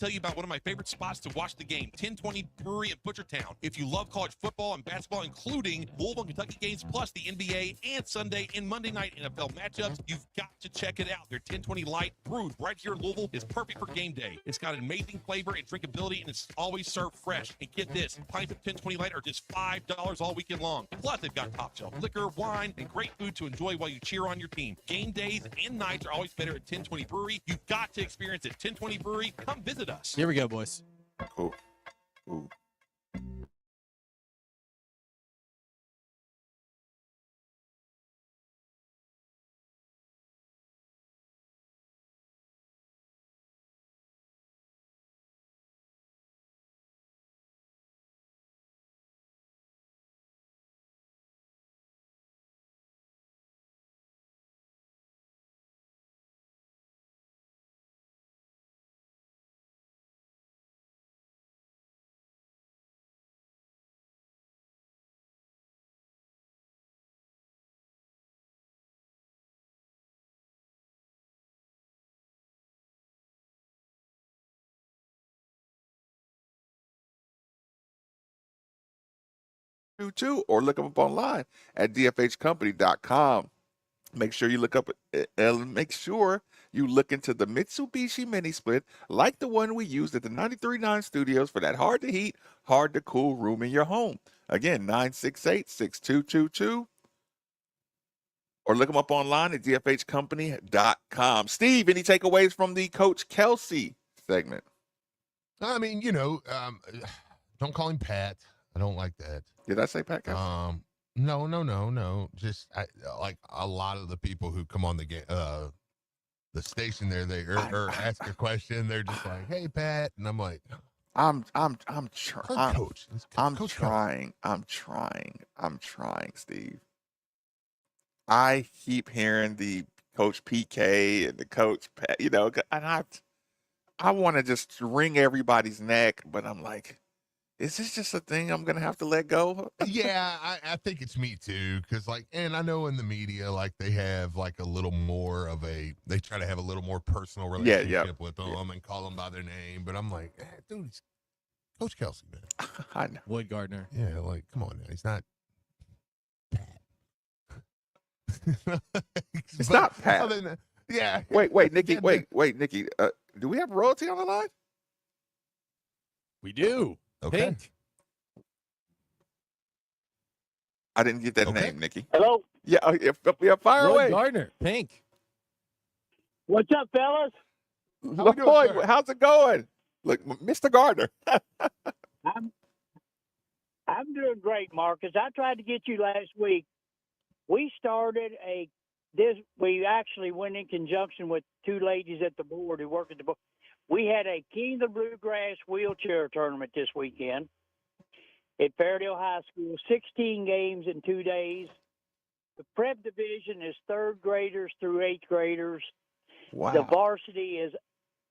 tell you about one of my favorite spots to watch the game, 1020 Brewery in Butchertown. If you love college football and basketball, including Louisville and Kentucky games, plus the NBA and Sunday and Monday night NFL matchups, you've got to check it out. Their 1020 Light, brewed right here in Louisville, is perfect for game day. It's got an amazing flavor and drinkability, and it's always served fresh. And get this, pints of 1020 Light are just $5 all weekend long. Plus, they've got top shelf liquor, wine, and great food to enjoy while you cheer on your team. Game days and nights are always better at 1020 Brewery. You've got to experience it. 1020 Brewery. Come visit us. Here we go, boys. Cool. Ooh. Too, or look them up online at dfhcompany.com. Make sure you look up and make sure you look into the Mitsubishi mini split like the one we used at the 93.9 studios for that hard to heat, hard to cool room in your home. Again, 968-6222, or look them up online at dfhcompany.com. Steve, any takeaways from the Coach Kelsey segment? I mean, don't call him Pat. I don't like that. Did I say Pat Kelsey? No. Just like a lot of the people who come on the station there, they ask a question. They're just like, "Hey, Pat," and I'm like, I'm Coach. I'm trying, Steve. I keep hearing the Coach PK and the Coach Pat, and I want to just wring everybody's neck, but I'm like, is this just a thing I'm gonna have to let go? Yeah, I think it's me too, because and I know in the media, they have a little more of they try to have a little more personal relationship with them and call them by their name, but I'm like, dude, it's Coach Kelsey, man. I know. Wood Gardner. Yeah, come on now, he's not Pat. It's not Pat. Yeah. Wait, Nikki. Wait, Nikki. Do we have royalty on the line? We do. Okay. Pink. I didn't get that name, Nikki. Hello? Yeah, fire Wood away. Gardner. Pink. What's up, fellas? Lloyd, how's it going? Look, Mr. Gardner. I'm doing great, Marcus. I tried to get you last week. We started we actually went in conjunction with two ladies at the board who work at the board. We had a King of the Bluegrass wheelchair tournament this weekend at Fairdale High School, 16 games in 2 days. The prep division is third graders through eighth graders. Wow. The varsity is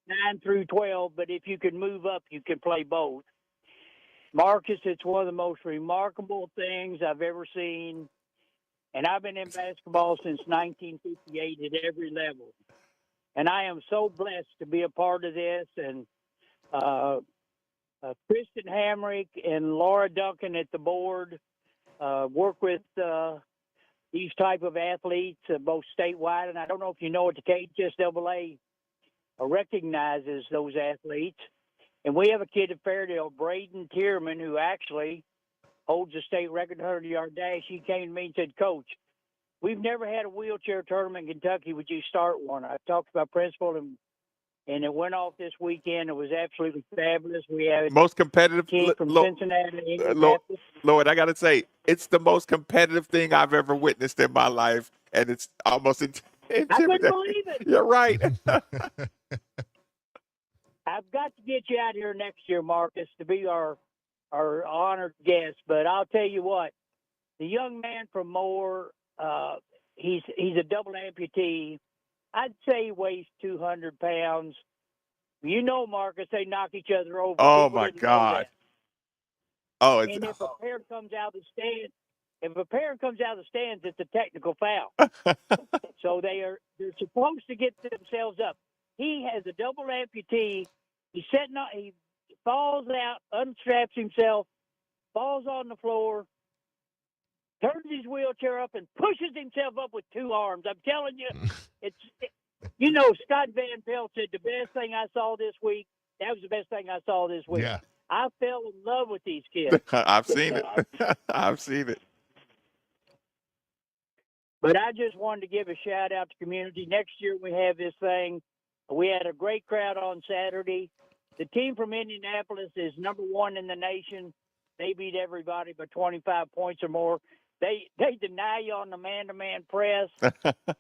9 through 12, but if you can move up, you can play both. Marcus, it's one of the most remarkable things I've ever seen. And I've been in basketball since 1958 at every level. And I am so blessed to be a part of this. And Kristen Hamrick and Laura Duncan at the board work with these type of athletes, both statewide. And I don't know if you know it, the KHSAA recognizes those athletes. And we have a kid at Fairdale, Braden Tierman, who actually holds the state record 100-yard dash. He came to me and said, "Coach, we've never had a wheelchair tournament in Kentucky. Would you start one?" I talked to my principal, and it went off this weekend. It was absolutely fabulous. We had most competitive kid from Cincinnati. Lord, I got to say, it's the most competitive thing I've ever witnessed in my life, and it's almost intimidating. I couldn't believe it. You're right. I've got to get you out here next year, Marcus, to be our honored guest. But I'll tell you what, the young man from Moore, he's a double amputee. I'd say he weighs 200 pounds. You know, Marcus, they knock each other over. Oh, People my didn't know God. that. Oh, And if a parent comes out of the stands, it's a technical foul. So they're supposed to get themselves up. He has a double amputee He's sitting on. He falls out, unstraps himself, falls on the floor, turns his wheelchair up, and pushes himself up with 2 arms. I'm telling you, Scott Van Pelt said the best thing I saw this week. That was the best thing I saw this week. Yeah. I fell in love with these kids. I've seen it. I've seen it. But I just wanted to give a shout out to community. Next year we have this thing. We had a great crowd on Saturday. The team from Indianapolis is number 1 in the nation. They beat everybody by 25 points or more. They deny you on the man-to-man press.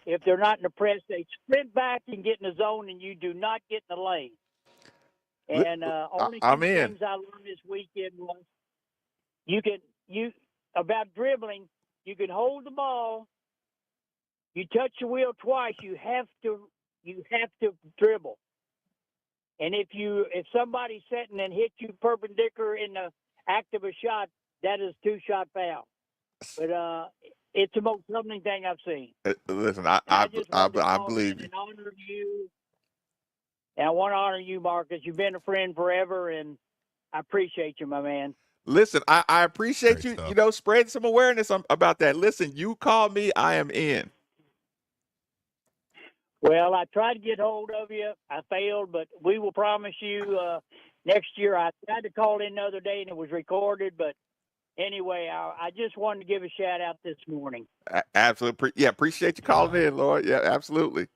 If they're not in the press, they sprint back and get in the zone, and you do not get in the lane. And only two things I learned this weekend was about dribbling. You can hold the ball. You touch the wheel twice. You have to dribble. And if somebody's sitting and hits you perpendicular in the act of a shot, that is 2-shot foul. But it's the most humbling thing I've seen. Listen, I believe you. And honor you. And I want to honor you, Marcus. You've been a friend forever, and I appreciate you, my man. Listen, I appreciate Great you, stuff. spreading some awareness about that. Listen, you call me, I am in. Well, I tried to get hold of you. I failed, but we will promise you next year. I tried to call in the other day, and it was recorded. But anyway, I just wanted to give a shout-out this morning. Absolutely. Yeah, appreciate you calling in, Lord. Yeah, absolutely.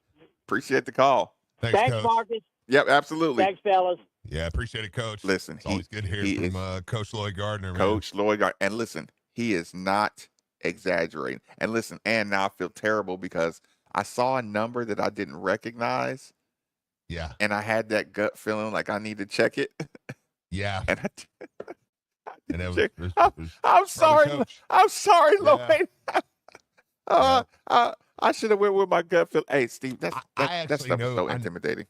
Appreciate the call. Thanks, Coach. Marcus. Yep, absolutely. Thanks, fellas. Yeah, appreciate it, Coach. Listen, it's always good to hear from Coach Lloyd Gardner. Coach Lloyd Gardner. And listen, he is not exaggerating. And listen, and now I feel terrible because I saw a number that I didn't recognize. Yeah. And I had that gut feeling like I need to check it. Yeah. And I'm sorry. Coach. I'm sorry, Yeah. Lloyd. I should have went with my gut feel. Hey, Steve, that stuff is so intimidating.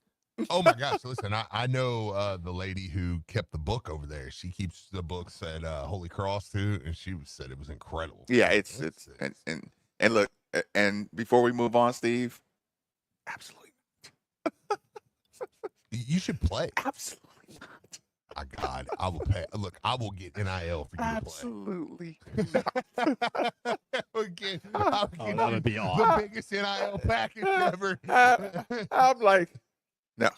Oh my gosh! Listen, I know the lady who kept the book over there. She keeps the books at Holy Cross too, and she said it was incredible. Yeah, it's and look, and before we move on, Steve, absolutely, you should play. Absolutely not. My God, I will pay. Look, I will get NIL for you Absolutely to play. I'll get that would be awesome. The biggest NIL package ever. I'm like, no.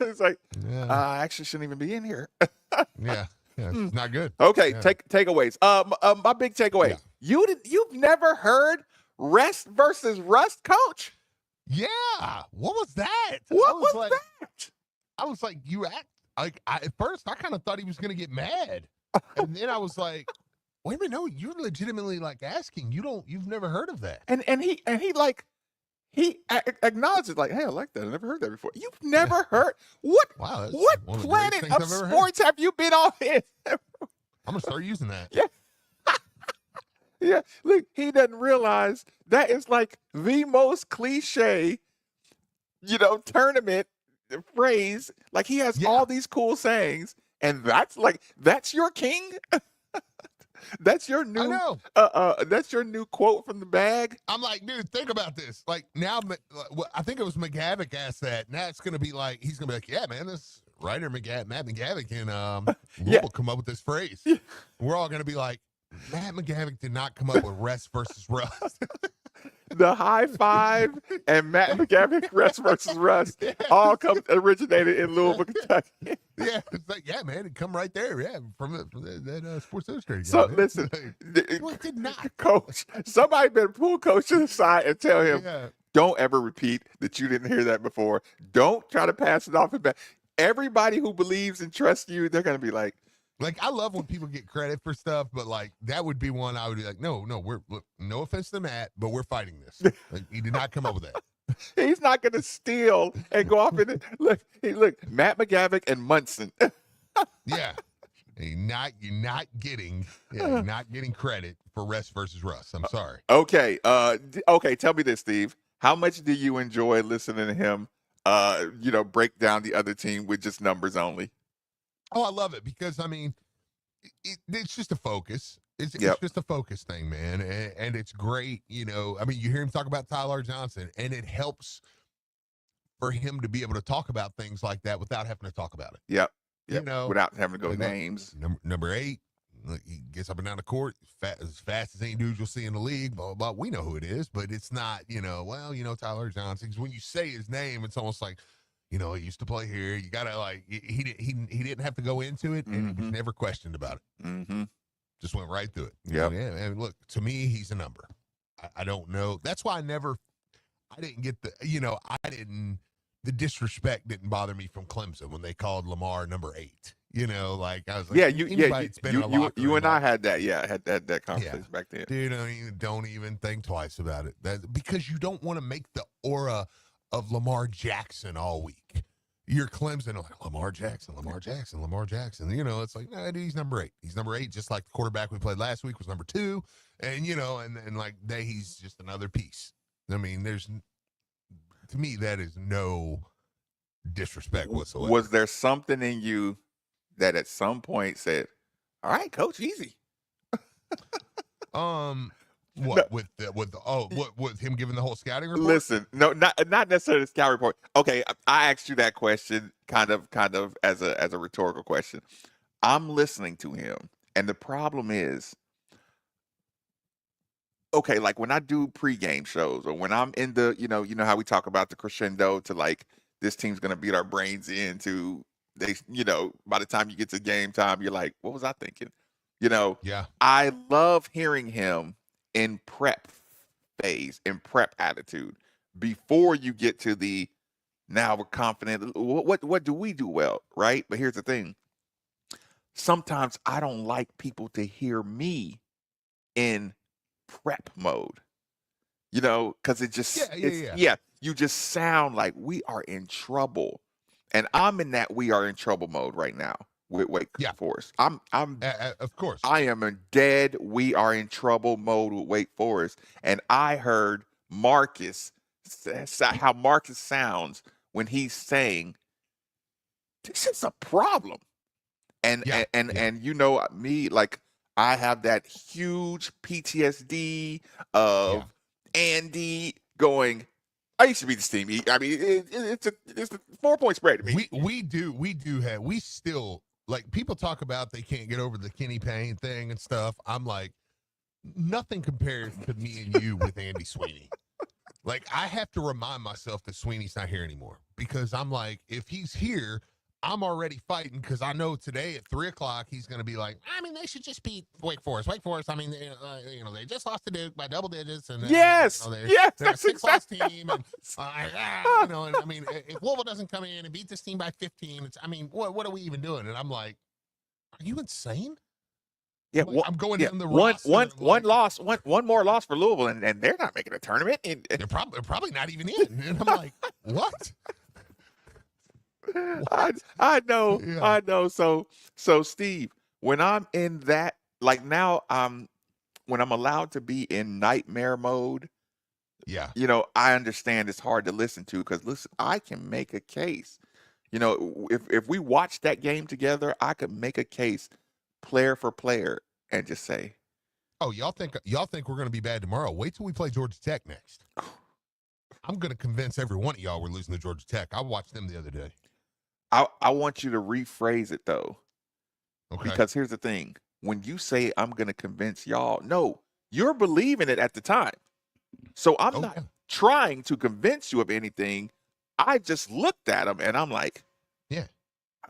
It's like, I actually shouldn't even be in here. Yeah, it's not good. Okay, Yeah. takeaways. My big takeaway. Yeah. You've never heard rest versus rust, Coach? Yeah. What was that? What was that? I was like, at first I kind of thought he was gonna get mad, and then I was like, wait a minute, no, you're legitimately like asking. You've never heard of that. And he acknowledges like, hey, I like that. I never heard that before. You've never heard what? Wow, that's what one of the planet greatest of things I've ever sports have you been on? I'm gonna start using that. Yeah. Yeah, look, he doesn't realize that is like the most cliche, tournament phrase. Like he has all these cool sayings, and that's your king. That's your new. I know. That's your new quote from the bag. I'm like, dude, think about this. Like now, I think it was McGavick asked that. Now it's gonna be like he's gonna be like, yeah, man, this writer Matt McGavick in Louisville come up with this phrase. Yeah. We're all gonna be like, Matt McGavick did not come up with rest versus rust. The high five and Matt McGavick rest versus rust all originated in Louisville, Kentucky. Yeah, it's like, yeah, man, it come right there. Yeah, from that Sports Illustrated. So guy, listen, it did not. Coach, somebody better pull Coach to the side and tell him, don't ever repeat that you didn't hear that before. Don't try to pass it off. Everybody who believes and trusts you, they're going to be like, I love when people get credit for stuff, but like that would be one I would be like, no, no offense to Matt, but we're fighting this. Like, he did not come up with that. He's not going to steal and go off and look, Matt McGavick and Munson. Yeah, you're not getting credit for rest versus rust. I'm sorry. Okay, tell me this, Steve. How much do you enjoy listening to him? Break down the other team with just numbers only. Oh, I love it because, I mean, it's just a focus. It's just a focus thing, man. And it's great, I mean, you hear him talk about Tyler Johnson, and it helps for him to be able to talk about things like that without having to talk about it. Yep. You know, without having to go names. Number 8, he gets up and down the court as fast as any dude you'll see in the league. Blah, blah, blah. We know who it is, but it's not, Tyler Johnson. Because when you say his name, it's almost like, he used to play here. You gotta he didn't have to go into it, and he was never questioned about it. Mm-hmm. Just went right through it. Yeah. And look, to me, he's a number. I don't know. That's why I didn't get the disrespect didn't bother me from Clemson when they called Lamar number 8. I was like, you and I had that. Yeah, had that conversation back then. Dude, don't even think twice about it. Because you don't want to make the aura of Lamar Jackson all week. You're Clemson, like Lamar Jackson. It's like, nah, dude, he's number 8. He's number 8, just like the quarterback we played last week was number 2. And, and like he's just another piece. I mean, to me, that is no disrespect whatsoever. Was there something in you that at some point said, all right, coach, easy? With him giving the whole scouting report? Listen, no, not necessarily the scouting report. Okay, I asked you that question kind of as a rhetorical question. I'm listening to him, and the problem is, okay, like when I do pregame shows or when I'm in the, you know how we talk about the crescendo to like this team's gonna beat our brains into they, by the time you get to game time, you're like, what was I thinking? Yeah. I love hearing him in prep phase, in prep attitude, before you get to the now we're confident. What do we do well, right? But here's the thing. Sometimes I don't like people to hear me in prep mode, because it just you just sound like we are in trouble, and I'm in that we are in trouble mode right now with Wake Forest. I'm of course I am in dead we are in trouble mode with Wake Forest, and I heard Marcus how Marcus sounds when he's saying this is a problem, and me, like I have that huge PTSD of Andy going, I used to be this team. I mean, it's a 4-point spread to me. We still, like, people talk about they can't get over the Kenny Payne thing and stuff. I'm like, nothing compares to me and you with Andy Sweeney. Like, I have to remind myself that Sweeney's not here anymore, because I'm like, if he's here, I'm already fighting, because I know today at 3:00 he's going to be like, I mean, they should just beat Wake Forest. I mean, they just lost to Duke by double digits, and they're a 6-loss team, and and I mean, if Louisville doesn't come in and beat this team by 15, what are we even doing? And I'm like, are you insane? Yeah, I'm going down the roster. One more loss for Louisville, and they're not making a tournament. And they're probably not even in. And I'm like, what? I know. So Steve, when I'm in that, like now, when I'm allowed to be in nightmare mode, I understand it's hard to listen to, because listen, I can make a case. If we watch that game together, I could make a case player for player and just say, oh, y'all think we're going to be bad tomorrow? Wait till we play Georgia Tech next. I'm going to convince every one of y'all we're losing to Georgia Tech. I watched them the other day. I want you to rephrase it, though. Okay. Because here's the thing. When you say I'm going to convince y'all, no, you're believing it at the time. So I'm not trying to convince you of anything. I just looked at them and I'm like, yeah,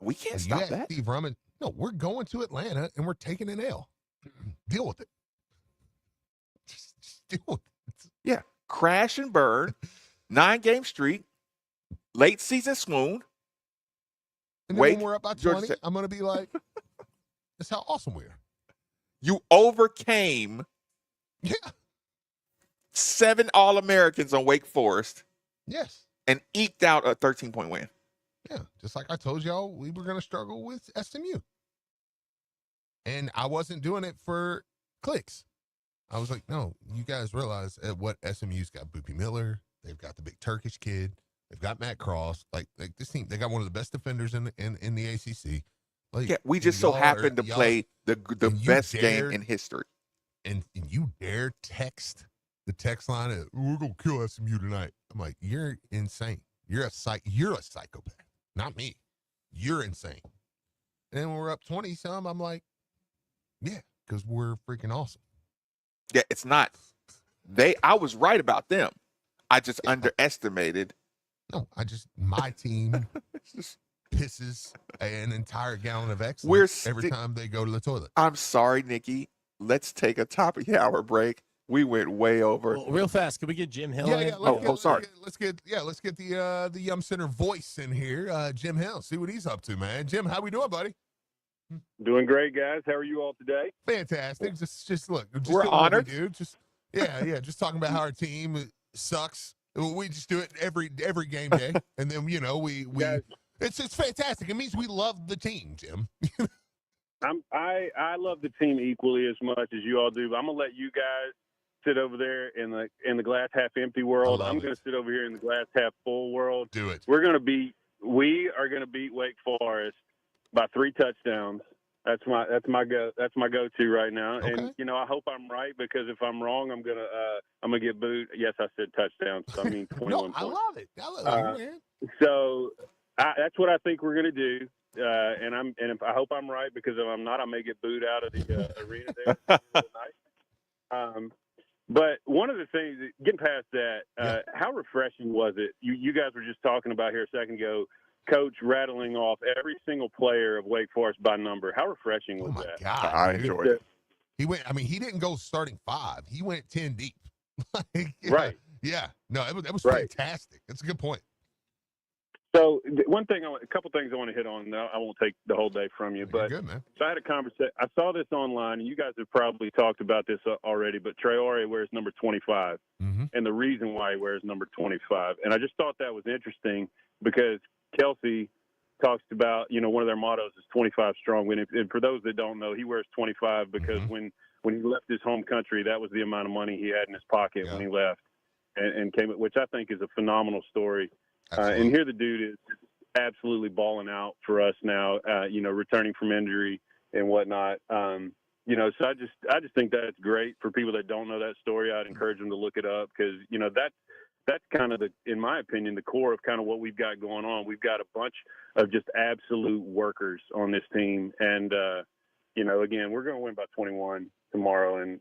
we can't stop that. Steve Drummond, no, we're going to Atlanta and we're taking an L. Deal with it. Just deal with it. Yeah. Crash and burn, 9-game streak, late season swoon. And then when we're up by 20, I'm going to be like, that's how awesome we are. You overcame 7 All-Americans on Wake Forest. Yes. And eked out a 13-point win. Yeah. Just like I told y'all, we were going to struggle with SMU. And I wasn't doing it for clicks. I was like, no, you guys realize what SMU's got. Boopie Miller. They've got the big Turkish kid. They've got Matt Cross. Like this team, they got one of the best defenders in the ACC. Like, yeah, we just so happened to play the best game in history. And you dare text the text line, we're going to kill SMU tonight. I'm like, you're insane. You're a psychopath, not me. You're insane. And then when we're up 20-some, I'm like, yeah, because we're freaking awesome. Yeah, it's not. I was right about them. I just underestimated. No, my team just pisses an entire gallon of excellence every time they go to the toilet. I'm sorry, Nikki. Let's take a top of the hour break. We went way over. Well, real fast, can we get Jim Hill? Yeah. Sorry. Let's get the Yum Center voice in here. Jim Hill. See what he's up to, man. Jim, how we doing, buddy? Doing great, guys. How are you all today? Fantastic. Just look. We're honored, dude. Just just talking about how our team sucks. We just do it every game day, and then we it's fantastic. It means we love the team, Jim. I love the team equally as much as you all do. But I'm gonna let you guys sit over there in the glass half empty world. I'm gonna sit over here in the glass half full world. Do it. We are gonna beat Wake Forest by 3 touchdowns. That's my go-to right now. Okay. And I hope I'm right, because if I'm wrong, I'm gonna get booed. Yes, I said touchdowns. So I mean 21 I points. love it. I love it, man. So that's what I think we're gonna do. And if I hope I'm right, because if I'm not, I may get booed out of the arena there tonight. But one of the things, getting past that, how refreshing was it? You guys were just talking about here a second ago, Coach rattling off every single player of Wake Forest by number. How refreshing was that? Oh, my God. I enjoyed it. He didn't go starting 5. He went 10 deep. Right. Yeah. No, it was right. fantastic. That's a good point. So a couple things I want to hit on. I won't take the whole day from you, but good, man. So I had a conversation. I saw this online, and you guys have probably talked about this already, but Traore wears number 25, and the reason why he wears number 25. And I just thought that was interesting, because Kelsey talks about, one of their mottos is 25 strong. And for those that don't know, he wears 25 because when he left his home country, that was the amount of money he had in his pocket when he left, and came, which I think is a phenomenal story. And here the dude is absolutely balling out for us now, returning from injury and whatnot. So I just think that's great for people that don't know that story. I'd encourage them to look it up, because, that's kind of in my opinion, the core of kind of what we've got going on. We've got a bunch of just absolute workers on this team. And, again, we're going to win by 21 tomorrow, and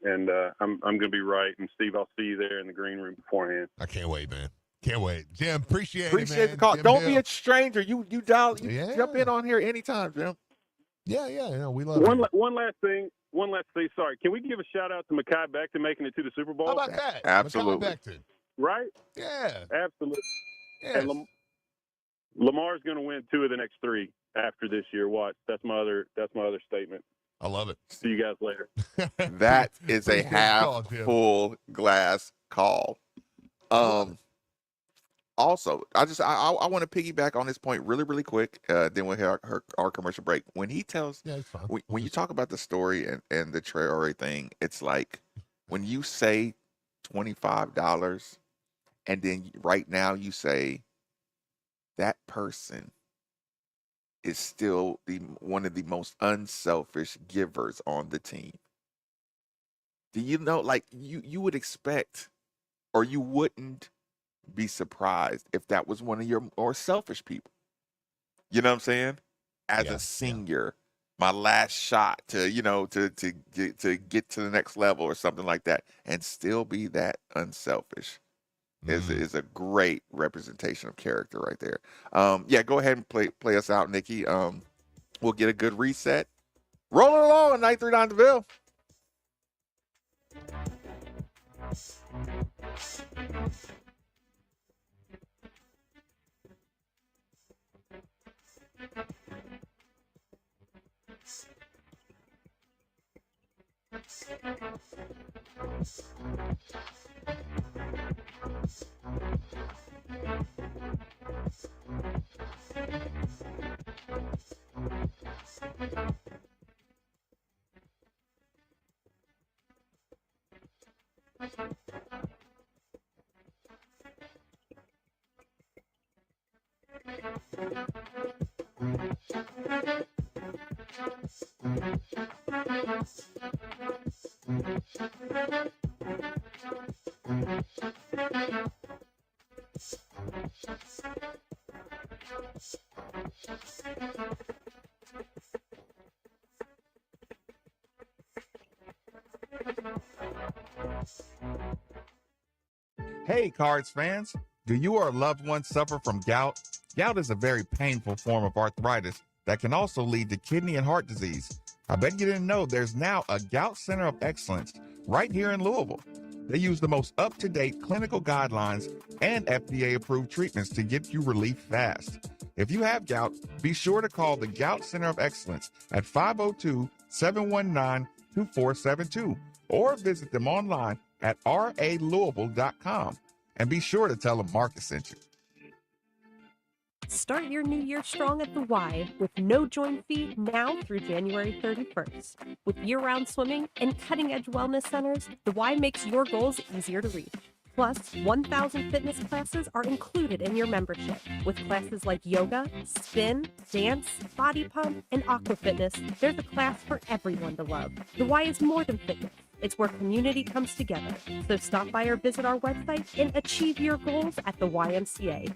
I'm going to be right. And Steve, I'll see you there in the green room beforehand. I can't wait, man. Can't wait. Jim, appreciate the call. Jim Don't Hill. be a stranger. You jump in on here anytime, Jim. Yeah, we love it. One last thing. Sorry. Can we give a shout out to Mekhi Becton making it to the Super Bowl? How about that? Absolutely. Right? Yeah. Absolutely. Yes. And Lamar's going to win 2 of the next 3 after this year. Watch. That's my other statement. I love it. See you guys later. That is a half full glass call. Also, I want to piggyback on this point really, really quick. Then we'll have our commercial break. When he tells, it's fine. When you talk about the story and the Traore thing, it's like when you say $25, and then right now you say that person is still one of the most unselfish givers on the team. Do you know, like you would expect, or you wouldn't be surprised if that was one of your more selfish people. You know what I'm saying? As a senior, my last shot to get to the next level or something like that, and still be that unselfish is a great representation of character right there. Go ahead and play us out, Nikki. We'll get a good reset. Rolling along on 93.9 The Ville. Hey, Cards fans. Do you or a loved one suffer from gout? Gout is a very painful form of arthritis that can also lead to kidney and heart disease. I bet you didn't know there's now a Gout Center of Excellence right here in Louisville. They use the most up-to-date clinical guidelines and FDA-approved treatments to get you relief fast. If you have gout, be sure to call the Gout Center of Excellence at 502-719-2472 or visit them online at ralouisville.com. And be sure to tell them Marcus sent you. Start your new year strong at the Y with no join fee now through January 31st. With year-round swimming and cutting-edge wellness centers, the Y makes your goals easier to reach. Plus, 1,000 fitness classes are included in your membership, with classes like yoga, spin, dance, body pump, and aqua fitness. There's a class for everyone to love. The Y is more than fitness. It's where community comes together. So stop by or visit our website and achieve your goals at the YMCA.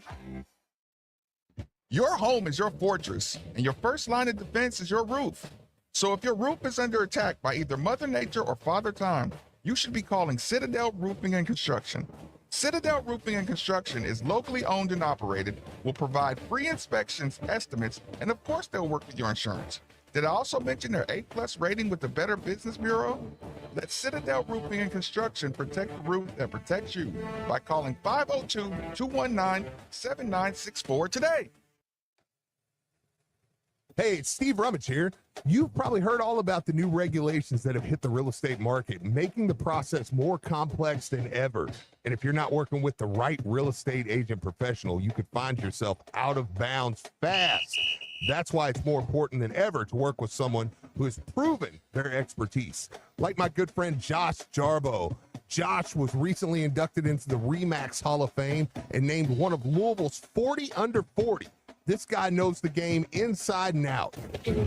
Your home is your fortress, and your first line of defense is your roof. So if your roof is under attack by either Mother Nature or Father Time, you should be calling Citadel Roofing and Construction. Citadel Roofing and Construction is locally owned and operated, will provide free inspections, estimates, and of course they'll work with your insurance. Did I also mention their A+ rating with the Better Business Bureau? Let Citadel Roofing and Construction protect the roof that protects you by calling 502-219-7964 today. Hey, it's Steve Rummage here. You've probably heard all about the new regulations that have hit the real estate market, making the process more complex than ever. And if you're not working with the right real estate agent professional, you could find yourself out of bounds fast. That's why it's more important than ever to work with someone who has proven their expertise. Like my good friend Josh Jarbo. Josh was recently inducted into the RE/MAX Hall of Fame and named one of Louisville's 40 under 40. This guy knows the game inside and out.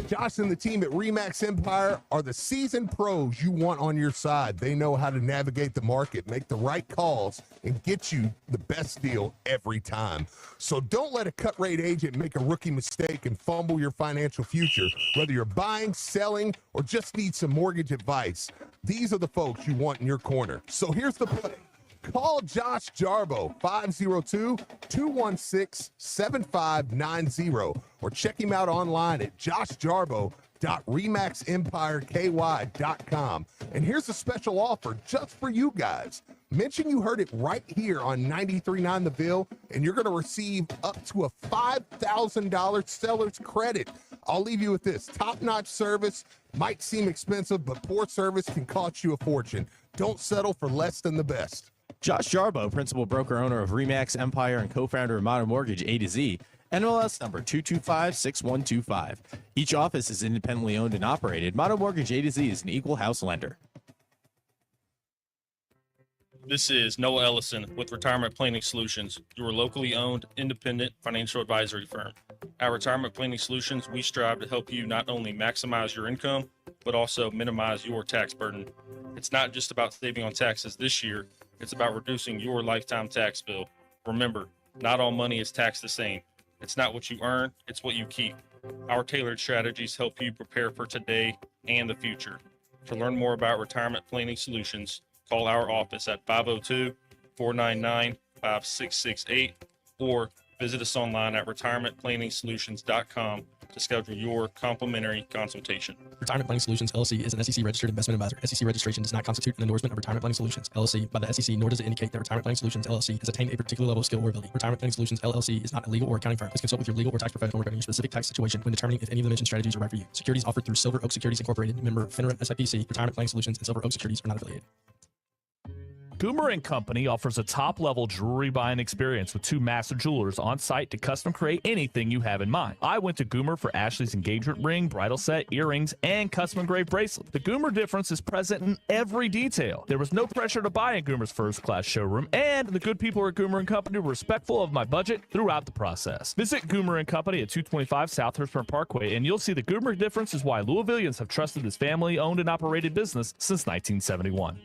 Josh and the team at RE/MAX Empire are the seasoned pros you want on your side. They know how to navigate the market, make the right calls, and get you the best deal every time. So don't let a cut-rate agent make a rookie mistake and fumble your financial future. Whether you're buying, selling, or just need some mortgage advice, these are the folks you want in your corner. So here's the play. Call Josh Jarbo, 502-216-7590, or check him out online at joshjarbo.remaxempireky.com. And here's a special offer just for you guys. Mention you heard it right here on 93.9 The Ville, and you're going to receive up to a $5,000 seller's credit. I'll leave you with this. Top-notch service might seem expensive, but poor service can cost you a fortune. Don't settle for less than the best. Josh Jarbo, principal broker owner of RE/MAX Empire and co-founder of Modern Mortgage A to Z, NMLS number 2256125. Each office is independently owned and operated. Modern Mortgage A to Z is an equal house lender. This is Noah Ellison with Retirement Planning Solutions, your locally owned, independent financial advisory firm. At Retirement Planning Solutions, we strive to help you not only maximize your income, but also minimize your tax burden. It's not just about saving on taxes this year. It's about reducing your lifetime tax bill. Remember, not all money is taxed the same. It's not what you earn, it's what you keep. Our tailored strategies help you prepare for today and the future. To learn more about Retirement Planning Solutions, call our office at 502-499-5668 or visit us online at retirementplanningsolutions.com to schedule your complimentary consultation. Retirement Planning Solutions, LLC is an SEC-registered investment advisor. SEC registration does not constitute an endorsement of Retirement Planning Solutions, LLC by the SEC, nor does it indicate that Retirement Planning Solutions, LLC has attained a particular level of skill or ability. Retirement Planning Solutions, LLC is not a legal or accounting firm. Please consult with your legal or tax professional regarding your specific tax situation when determining if any of the mentioned strategies are right for you. Securities offered through Silver Oak Securities Incorporated, member FINRA SIPC. Retirement Planning Solutions and Silver Oak Securities are not affiliated. Goomer & Company offers a top-level jewelry buying experience with 2 master jewelers on site to custom create anything you have in mind. I went to Goomer for Ashley's engagement ring, bridal set, earrings, and custom engraved bracelet. The Goomer difference is present in every detail. There was no pressure to buy in Goomer's first-class showroom, and the good people at Goomer & Company were respectful of my budget throughout the process. Visit Goomer & Company at 225 South Hirschburn Parkway, and you'll see the Goomer difference is why Louisvillians have trusted this family-owned and operated business since 1971.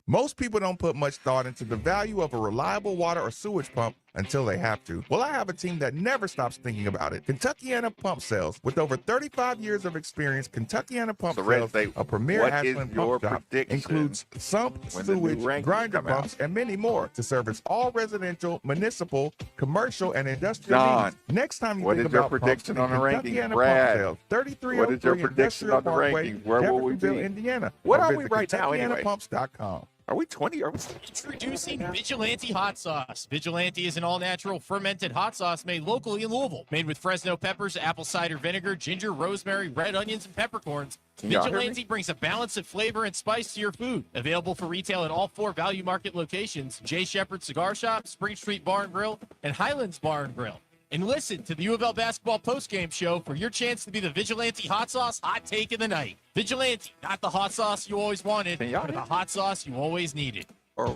Most people don't put much thought into the value of a reliable water or sewage pump until they have to. Well, I have a team that never stops thinking about it. Kentuckiana Pump Sales. With over 35 years of experience, Kentuckiana Pump Sales, a premier Ashland pump shop, includes sump, sewage, grinder pumps, and many more to service all residential, municipal, commercial, and industrial needs. Next time you think about pumps, on the ranking, Brad, 3303 what is your prediction on the rankings? Where will we be? Indiana. What are we right now anyway? KentuckianaPumps.com. Are we 20? Introducing Vigilante Hot Sauce. Vigilante is an all-natural fermented hot sauce made locally in Louisville. Made with Fresno peppers, apple cider vinegar, ginger, rosemary, red onions, and peppercorns. Vigilante brings a balance of flavor and spice to your food. Available for retail at all 4 Value Market locations: J. Shepherd Cigar Shop, Spring Street Bar and Grill, and Highlands Bar and Grill. And listen to the U of L basketball postgame show for your chance to be the Vigilante Hot Sauce hot take of the night. Vigilante, not the hot sauce you always wanted, but the hot sauce you always needed.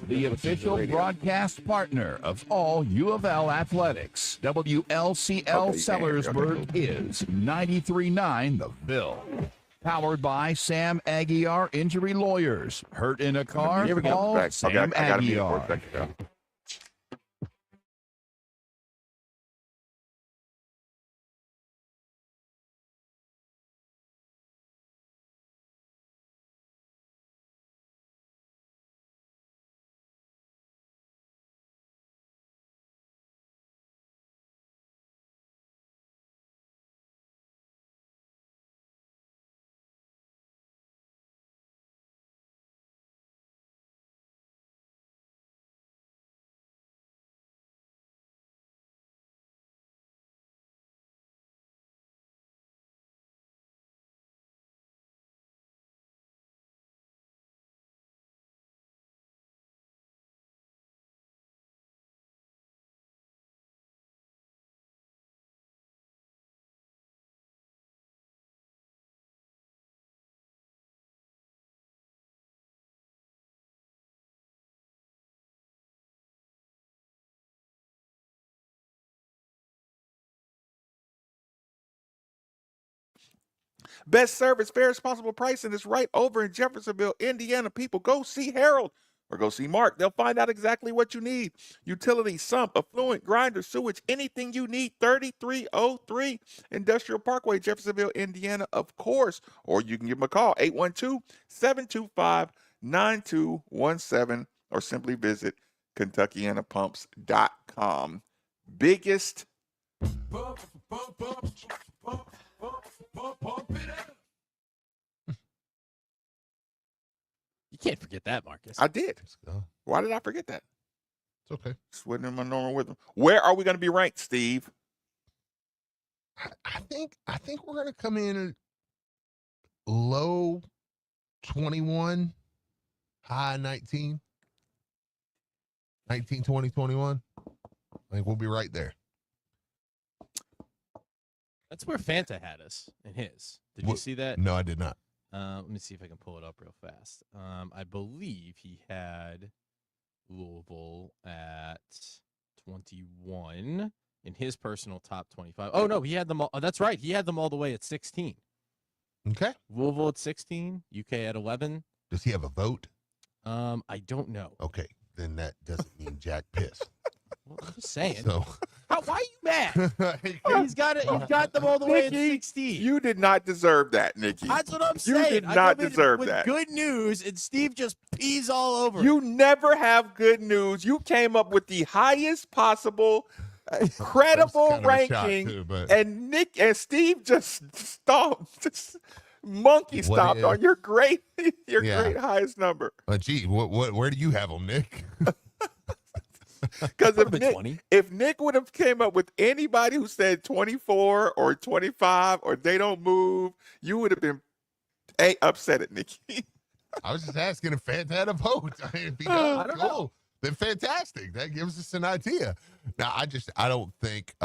The official broadcast partner of all U of L athletics, WLCL Sellersburg is 93.9 The Ville. Powered by Sam Aguiar Injury Lawyers. Hurt in a car? Call Sam Aguiar. Best service, fairest possible pricing is right over in Jeffersonville, Indiana. People, go see Harold or go see Mark. They'll find out exactly what you need. Utility, sump, affluent, grinder, sewage, anything you need. 3303 Industrial Parkway, Jeffersonville, Indiana, of course. Or you can give them a call, 812-725-9217, or simply visit KentuckianaPumps.com. Biggest You can't forget that, Marcus. I did. Why did I forget that? It's okay. It's wasn't in my normal rhythm. Where are we going to be ranked, Steve? I think we're going to come in at low 21, high 19. 19, 20, 21. I think we'll be right there. That's where Fanta had us in his. Did you see that? No, I did not. Let me see if I can pull it up real fast. I believe he had Louisville at 21 in his personal top 25. Oh, no, he had them all. Oh, that's right. He had them all the way at 16. Okay. Louisville at 16, UK at 11. Does he have a vote? I don't know. Okay, then that doesn't mean Jack piss. Well, I'm just saying. So. Why are you mad? He's got it. He's got them all the way at 16. You did not deserve that, Nikki. That's what I'm saying. You did not deserve that. Good news, and Steve just pees all over. You never have good news. You came up with the highest possible credible ranking, and Nick and Steve just stomped, just monkey stomped on your great highest number. Gee, where do you have them, Nick? Because if Nick would have came up with anybody who said 24 or 25 or they don't move, you would have been upset at Nikki. I was just asking if Fanta had a vote. I mean, if he does, I don't know. Then fantastic. That gives us an idea. Now, I don't think.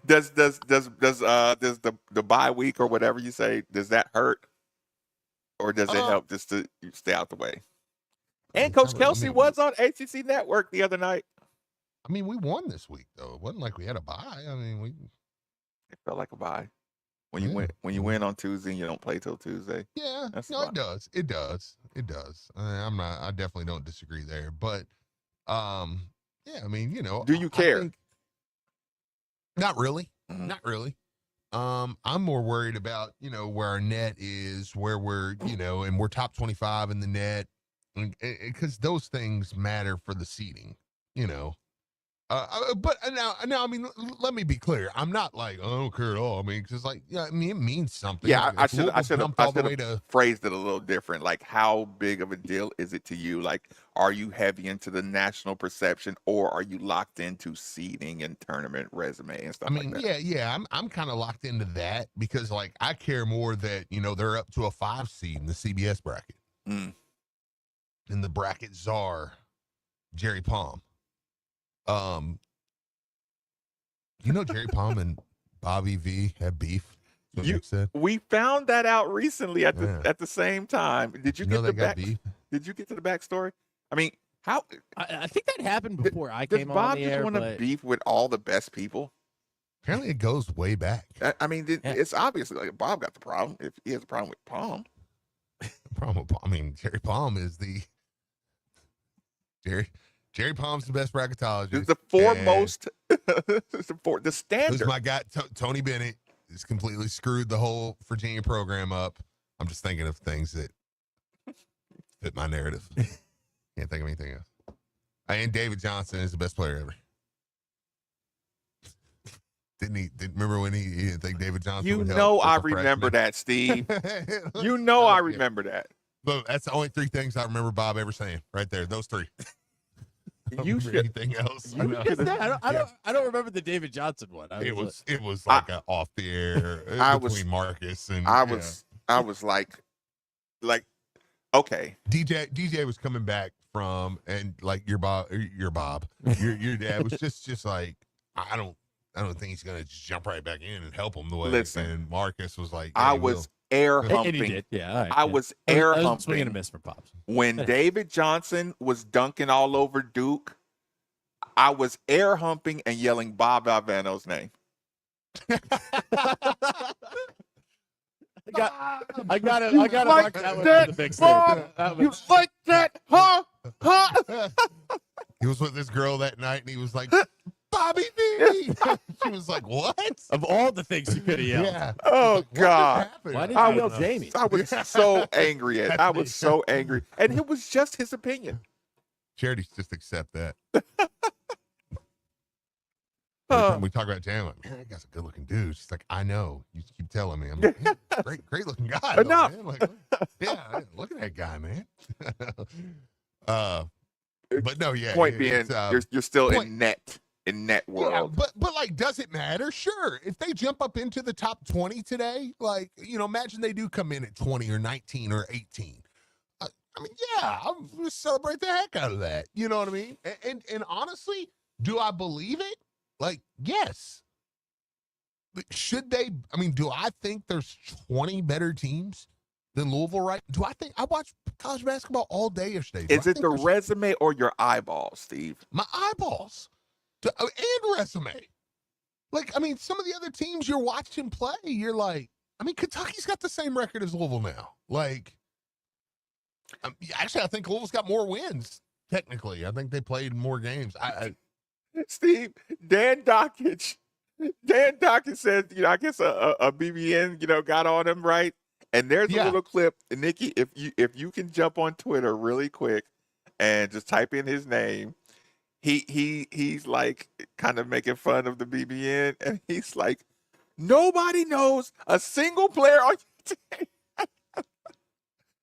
Does the bye week or whatever you say, does that hurt, or does it help just to stay out the way? And Coach Kelsey was on ACC Network the other night. I mean, we won this week though. It wasn't like we had a bye. I mean, it felt like a bye. When you win on Tuesday and you don't play till Tuesday. Yeah, it does. It does. I definitely don't disagree there. But Yeah, I mean, Do you care? Not really. Not really. I'm more worried about, where our net is, where we're, and we're top 25 in the net, because those things matter for the seeding, But now, I mean, let me be clear. I'm not like, I don't care at all. I mean, because it means something. Yeah, Like, I should have to phrased it a little different. Like, how big of a deal is it to you? Like, are you heavy into the national perception, or are you locked into seeding and tournament resume and stuff like that? Yeah. I'm kind of locked into that because, like, I care more that they're up to a 5 seed in the CBS bracket, and the bracket czar, Jerry Palm. Jerry Palm and Bobby V have beef. We found that out recently at the same time. Did you get the back? Beef? Did you get to the backstory? I mean, how? I think that happened before I came on Bob the air. Does Bob just want to beef with all the best people? Apparently, it goes way back. I mean, it's obviously like Bob got the problem. If he has a problem with Palm, Jerry Palm is the Jerry Palm's the best bracketologist. The foremost, the standard. Who's my guy, Tony Bennett, has completely screwed the whole Virginia program up. I'm just thinking of things that fit my narrative. Can't think of anything else. And David Johnson is the best player ever. Didn't remember when he didn't think David Johnson would help? I remember that, Steve. I remember that. But that's the only 3 things I remember Bob ever saying right there. Those 3. You should. Anything else? I don't remember the David Johnson one. It was like off the air between Marcus and I was like, okay. DJ was coming back from, and like your dad was just like, I don't think he's gonna just jump right back in and help him the way. Listen, and Marcus was like, I was air humping. And he did. Yeah, right, I was air humping. Swing and a miss for Pops. When David Johnson was dunking all over Duke, I was air humping and yelling Bob Valvano's name. I got it. Mark that one for the big Bob, you like that, huh? He was with this girl that night, and he was like, Bobby V. She was like, what? Of all the things you could have yelled. Yeah. Oh, God. Why did you yell Jamie? I was so angry. I was so angry. And it was just his opinion. Charities just accept that. Every time we talk about Jam, like, man, that guy's a good-looking dude. She's like, I know. You keep telling me. I'm like, great-looking guy. Enough. Though, man. Like, look at that guy, man. But no, yeah. Point being, you're still in net world. Yeah, but like, does it matter? Sure. If they jump up into the top 20 today, like, imagine they do come in at 20 or 19 or 18. I mean, yeah, I'm going to celebrate the heck out of that. You know what I mean? And honestly, do I believe it? Like, yes. Should they? I mean, do I think there's 20 better teams than Louisville, right? I watched college basketball all day yesterday. Is it the resume or your eyeballs, Steve? My eyeballs. And resume. Like, I mean, some of the other teams you're watching play, you're like, I mean, Kentucky's got the same record as Louisville now. Like, actually, I think Louisville's got more wins, technically. I think they played more games. Steve, Dan Dockage said, I guess a BBN, got on him, right? And there's a little clip. And Nikki, if you can jump on Twitter really quick and just type in his name, he's like kind of making fun of the BBN, and he's like, nobody knows a single player on your team.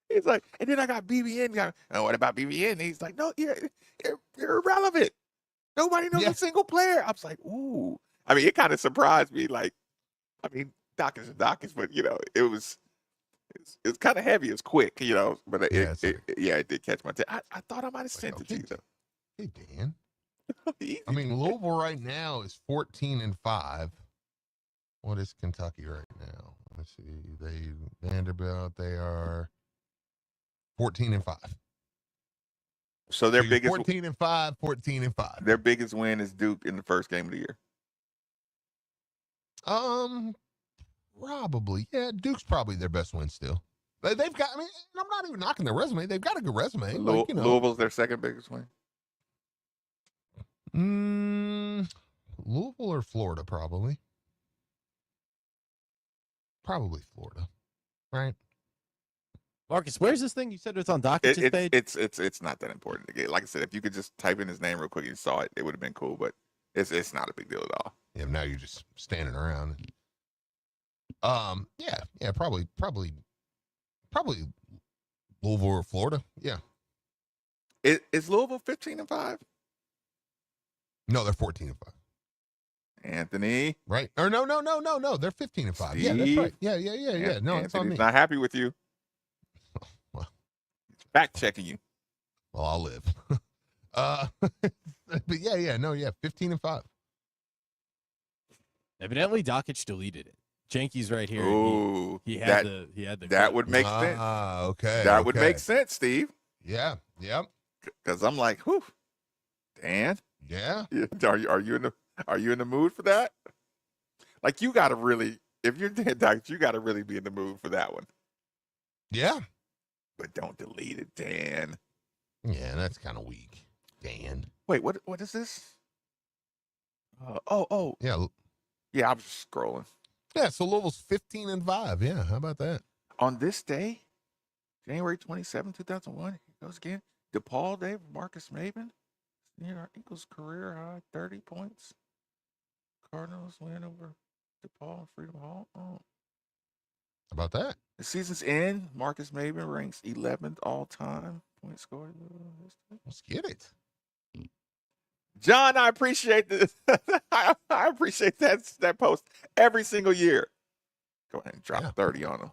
He's like, and then I got BBN. Oh, what about BBN? And he's like, no, you're irrelevant. Nobody knows a single player. I was like, ooh. I mean, it kind of surprised me. Like, I mean, Dockage and Dockage, but it was kind of heavy. It's quick, But it did catch my attention. I thought I might have sent it to you though. Hey, Dan. I mean, Louisville right now is 14-5. What is Kentucky right now? Let's see. Vanderbilt, they are 14-5. So their biggest 14-5, 14-5. Their biggest win is Duke in the first game of the year. Probably. Yeah, Duke's probably their best win still. They've got. I mean, I'm not even knocking their resume. They've got a good resume. Louisville's their second biggest win. Louisville or Florida, probably. Probably Florida, right? Marcus, where's this thing? You said it's on Dockich's page? It's not that important to get. Like I said, if you could just type in his name real quick and you saw it, it would have been cool, but it's not a big deal at all. Yeah, now you're just standing around. Yeah, probably Louisville or Florida. Yeah. Is Louisville 15-5? No, they're 14-5. Anthony. Right. Or no. They're 15-5. Yeah, that's right. Yeah. No, it's on me. Anthony's not happy with you. Well, fact checking you. Well, I'll live. But yeah, 15-5. Evidently, Dockich deleted it. Janky's right here. Ooh, he had the. That would make sense. Okay. That would make sense, Steve. Yeah. Yep. Because I'm like, whew, Dan. Yeah. Are you in the mood for that? Like, you got to really, if you're Dan Dockich, you got to really be in the mood for that one. Yeah. But don't delete it, Dan. Yeah, that's kind of weak, Dan. Wait, what is this? Yeah. I was just scrolling. Yeah, so Louisville's 15-5. Yeah, how about that? On this day, January 27, 2001, here goes again. DePaul Day, Marcus Maben. Our Eagles career high, 30 points. Cardinals win over DePaul and Freedom Hall. Oh. How about that? The season's end, Marcus Maben ranks 11th all-time point scorer. Let's get it. John, I appreciate this. I appreciate that post every single year. Go ahead and drop 30 on them.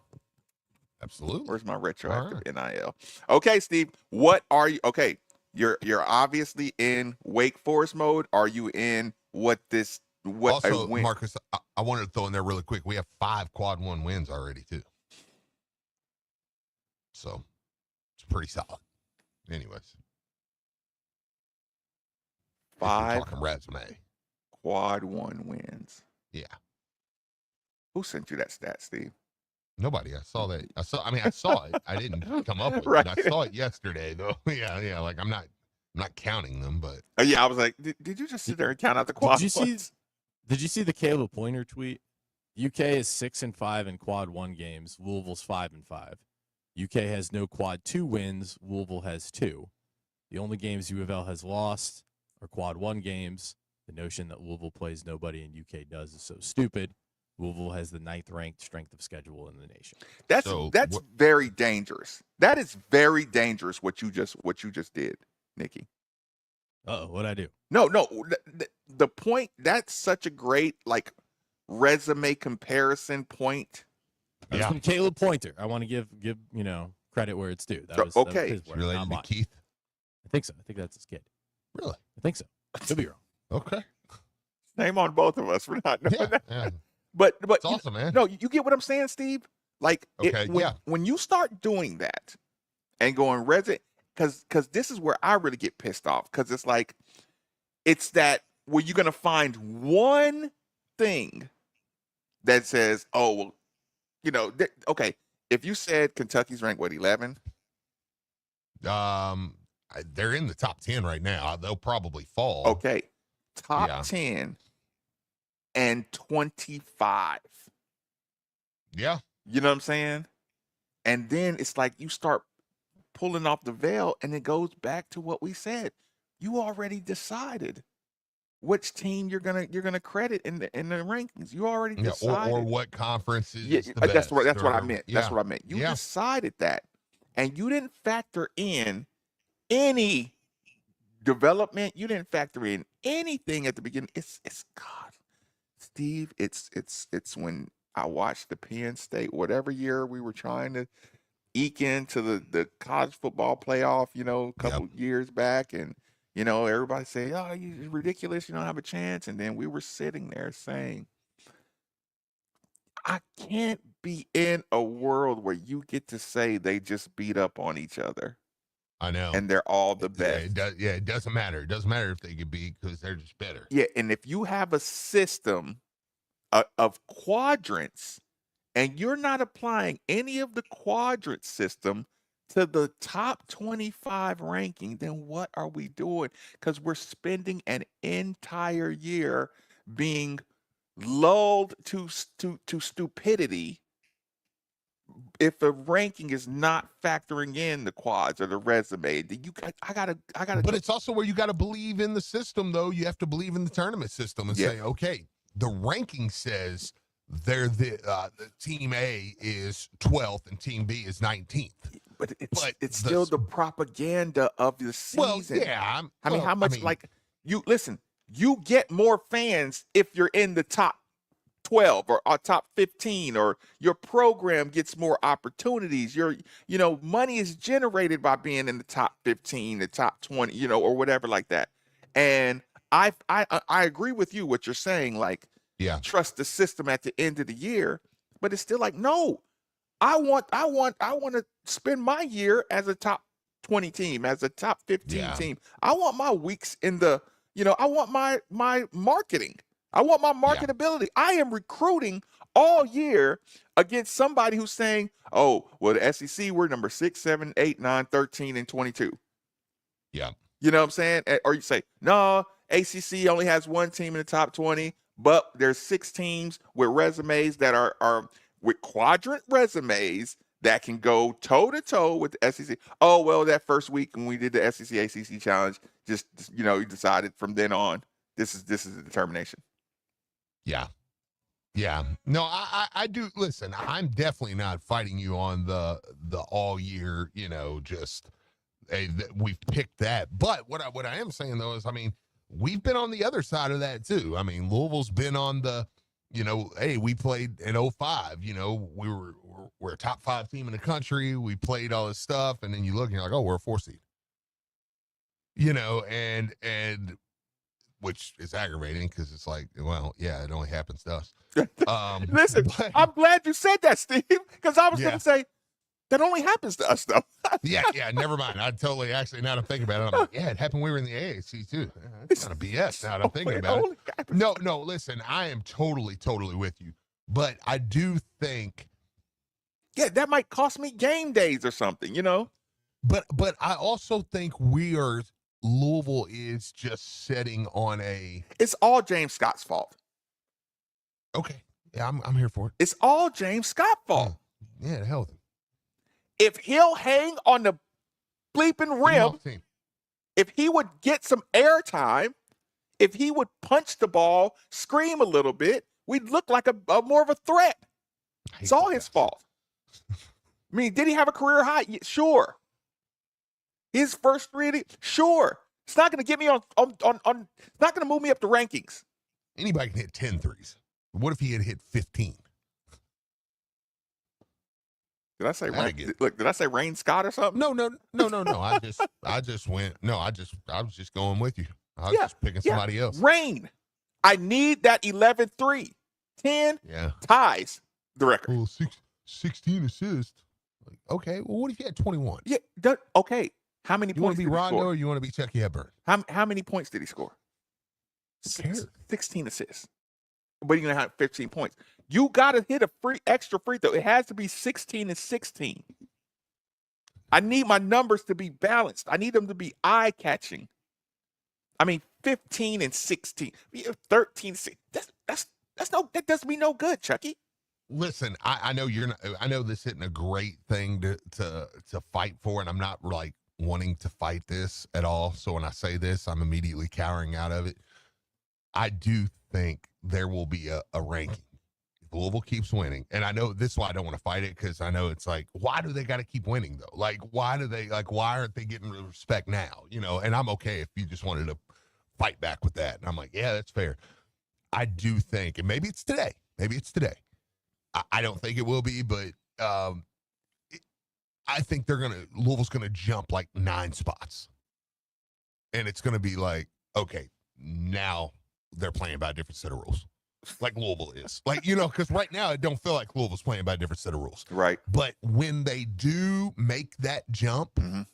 Absolutely. Where's my retroactive NIL? Okay, Steve, what are you? Okay, you're obviously in Wake Forest mode. Are you in what also, Marcus, I wanted to throw in there really quick. We have 5 quad 1 wins already, too. So it's pretty solid. Anyways. 5 talking resume. quad 1 wins. Yeah. Who sent you that stat, Steve? Nobody. I saw that. I saw it. I didn't come up with right. it. I saw it yesterday, though. Yeah. Like I'm not counting them, but I was like, did you just sit there and count out the quad? Did you see the Caleb Pointer tweet? UK is 6-5 in quad 1 games. Louisville's 5-5. UK has no quad 2 wins. Louisville has 2. The only games U of L has lost are quad 1 games. The notion that Louisville plays nobody and UK does is so stupid. Louisville has the 9th ranked strength of schedule in the nation. That's very dangerous. That is very dangerous what you just did, Nikki. What'd I do? No. The point, that's such a great like resume comparison point. That was from Caleb Pointer. I want to give credit where it's due. That was his work, related to Keith. I think so. I think that's his kid. Really? I think so. Could be wrong. Okay. Name on both of us for not knowing that. Yeah. But it's awesome, man. No, you get what I'm saying, Steve? Like, okay, when you start doing that and going resume, because this is where I really get pissed off, because it's like, it's that where you're going to find one thing that says, oh, well, okay, if you said Kentucky's ranked, 11? They're in the top 10 right now. They'll probably fall. Okay. Top 10 and 25. Yeah. You know what I'm saying? And then it's like you start pulling off the veil, and it goes back to what we said. You already decided which team you're gonna credit in the rankings. You already decided, or what conference is the that's best, what I meant. Yeah. That's what I meant. You decided that, and you didn't factor in any development. You didn't factor in anything at the beginning. It's God, Steve. It's when I watched the Penn State, whatever year we were trying to eke into the college football playoff, a couple years back, and everybody say, "Oh, you're ridiculous. You don't have a chance." And then we were sitting there saying, I can't be in a world where you get to say they just beat up on each other. I know. And they're all the best. It doesn't matter. It doesn't matter if they could be, because they're just better. Yeah, and if you have a system of quadrants and you're not applying any of the quadrant system to the top 25 ranking, then what are we doing? Because we're spending an entire year being lulled to stupidity if the ranking is not factoring in the quads or the resume. I gotta. But it's also where you got to believe in the system, though. You have to believe in the tournament system and say, okay, the ranking says they're the team A is 12th and team B is 19th. But it's still the propaganda of the season. Well, yeah. How much you listen? You get more fans if you're in the top 12 or top 15, or your program gets more opportunities. Money is generated by being in the top 15, the top 20, or whatever like that. And I agree with you what you're saying, like, trust the system at the end of the year, but it's still like, no, I want to spend my year as a top 20 team, as a top 15 team. I want my weeks in the, I want my marketing. I want my marketability. I am recruiting all year against somebody who's saying, oh, well, the SEC, we're number 6, 7, 8, 9, 13, and 22. Yeah. You know what I'm saying? Or you say, no, ACC only has one team in the top 20, but there's 6 teams with resumes that are with quadrant resumes that can go toe-to-toe with the SEC. Oh, well, that first week when we did the SEC ACC challenge, just, you decided from then on, this is the determination. Yeah. Yeah. No, I do. Listen, I'm definitely not fighting you on the all year, just we've picked that. But what I am saying, though, is, I mean, we've been on the other side of that, too. I mean, Louisville's been on the, hey, we played in 05, we're a top 5 team in the country. We played all this stuff. And then you look and you're like, oh, we're a 4 seed, and which is aggravating because it's like, well, yeah, it only happens to us. Listen, I'm glad you said that, Steve, because I was going to say that only happens to us, though. yeah, never mind. I totally, actually, now that I'm thinking about it, I'm like, yeah, it happened when we were in the AAC, too. It's kind of BS now that I'm thinking about it. No, listen, I am totally with you. But I do think. Yeah, that might cost me game days or something, But I also think Louisville is just sitting on a. It's all James Scott's fault. Okay. Yeah, I'm here for it. It's all James Scott's fault. Yeah, the hell with him. If he'll hang on the bleeping rim, if he would get some airtime, if he would punch the ball, scream a little bit, we'd look like a more of a threat. It's all his fault. I mean, did he have a career high? Yeah, sure. His first 3, sure. It's not going to get me on. It's not going to move me up the rankings. Anybody can hit 10 threes. What if he had hit 15? Did I say Rain? Look, did I say Rain Scott or something? No. I just went. No, I was just going with you. I was just picking somebody else. Rain. I need that 11-3. 10 ties the record. Well, 16 assists. Okay. Well, what if you had 21? Yeah. Okay. How many you points did he score? You want to be Rondo or you want to be Chucky Hepburn? How many points did he score? 16 assists. But you're going to have 15 points. You got to hit a extra free throw. It has to be 16 and 16. I need my numbers to be balanced. I need them to be eye-catching. I mean, 15 and 16. 13 and 16. That does me no good, Chucky. Listen, I know you're not. I know this isn't a great thing to fight for, and I'm not like wanting to fight this at all. So when I say this, I'm immediately cowering out of it. I do think there will be a ranking. If Louisville keeps winning, and I know this is why I don't want to fight it, because I know it's like, why do they got to keep winning though? Like, why aren't they getting respect now? And I'm okay if you just wanted to fight back with that. And I'm like, yeah, that's fair. I do think, and maybe it's today. I don't think it will be, but I think Louisville's going to jump like 9 spots. And it's going to be like, okay, now they're playing by a different set of rules. Like Louisville is. Like, because right now it don't feel like Louisville's playing by a different set of rules. Right. But when they do make that jump,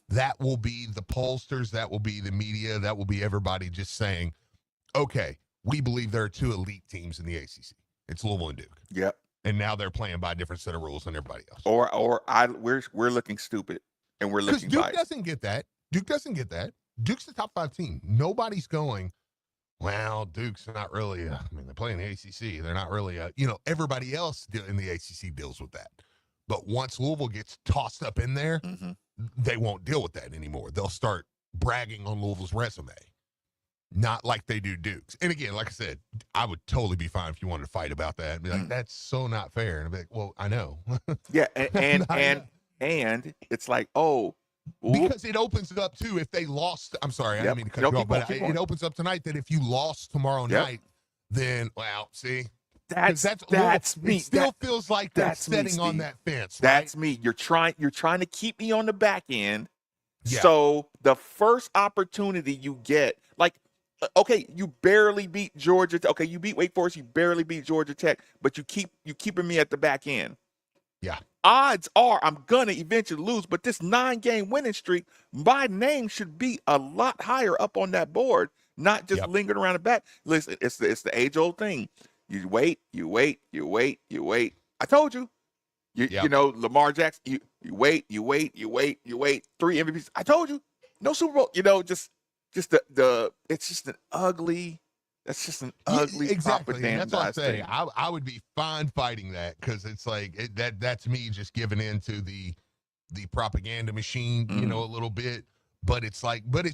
that will be the pollsters, that will be the media, that will be everybody just saying, okay, we believe there are 2 elite teams in the ACC. It's Louisville and Duke. Yep. And now they're playing by a different set of rules than everybody else. Or we're looking stupid and we're looking Duke by. doesn't get that. Duke doesn't get that. Duke's the top 5 team. Nobody's going, well, Duke's not really, I mean, they're playing the ACC. They're not really, everybody else in the ACC deals with that. But once Louisville gets tossed up in there, they won't deal with that anymore. They'll start bragging on Louisville's resume, not like they do Duke's. And again, like I said, I would totally be fine if you wanted to fight about that and be like, that's so not fair. And I'd be like, well, I know. Yeah, and it's like, because it opens it up too if they lost. I'm sorry, I didn't mean to cut you off, but it opens up tonight that if you lost tomorrow night, then see, that's me. It still feels like they're setting on that fence. That's me. You're trying to keep me on the back end. Yeah. So the first opportunity you get, like, okay, you barely beat Georgia. Okay, you beat Wake Forest. You barely beat Georgia Tech, but you keeping me at the back end. Yeah. Odds are I'm gonna eventually lose, but this 9-game winning streak, my name should be a lot higher up on that board, not just lingering around the back. Listen, it's the age-old thing. You wait. I told you. You know, Lamar Jackson, you wait. 3 MVPs. I told you. No Super Bowl. You know, just the it's just an ugly. That's just an ugly exactly. propaganda. That's what I'm saying. I would be fine fighting that because it's like that's me just giving in to the propaganda machine, you know, a little bit. But it's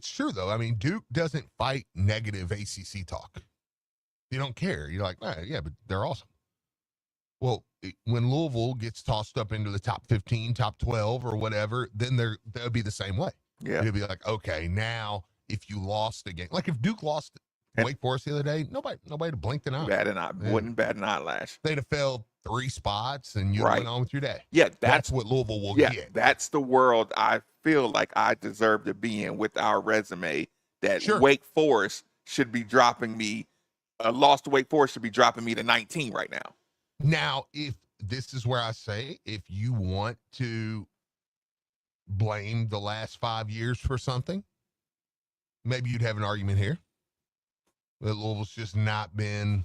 true though. I mean, Duke doesn't fight negative ACC talk. You don't care. You're like, yeah, but they're awesome. Well, when Louisville gets tossed up into the top 15, top 12, or whatever, then they'll be the same way. Yeah, it'll be like, okay, now if you lost again, like if Duke lost Wake Forest the other day, nobody blinked an eye. Wouldn't bat an eyelash. They'd have fell 3 spots and you went on with your day. Yeah, that's what Louisville will get. That's the world I feel like I deserve to be in with our resume. That Wake Forest should be dropping me. Lost to Wake Forest should be dropping me to 19 right now. Now, if this is where I say, if you want to blame the last 5 years for something, maybe you'd have an argument here. That Louisville's just not been.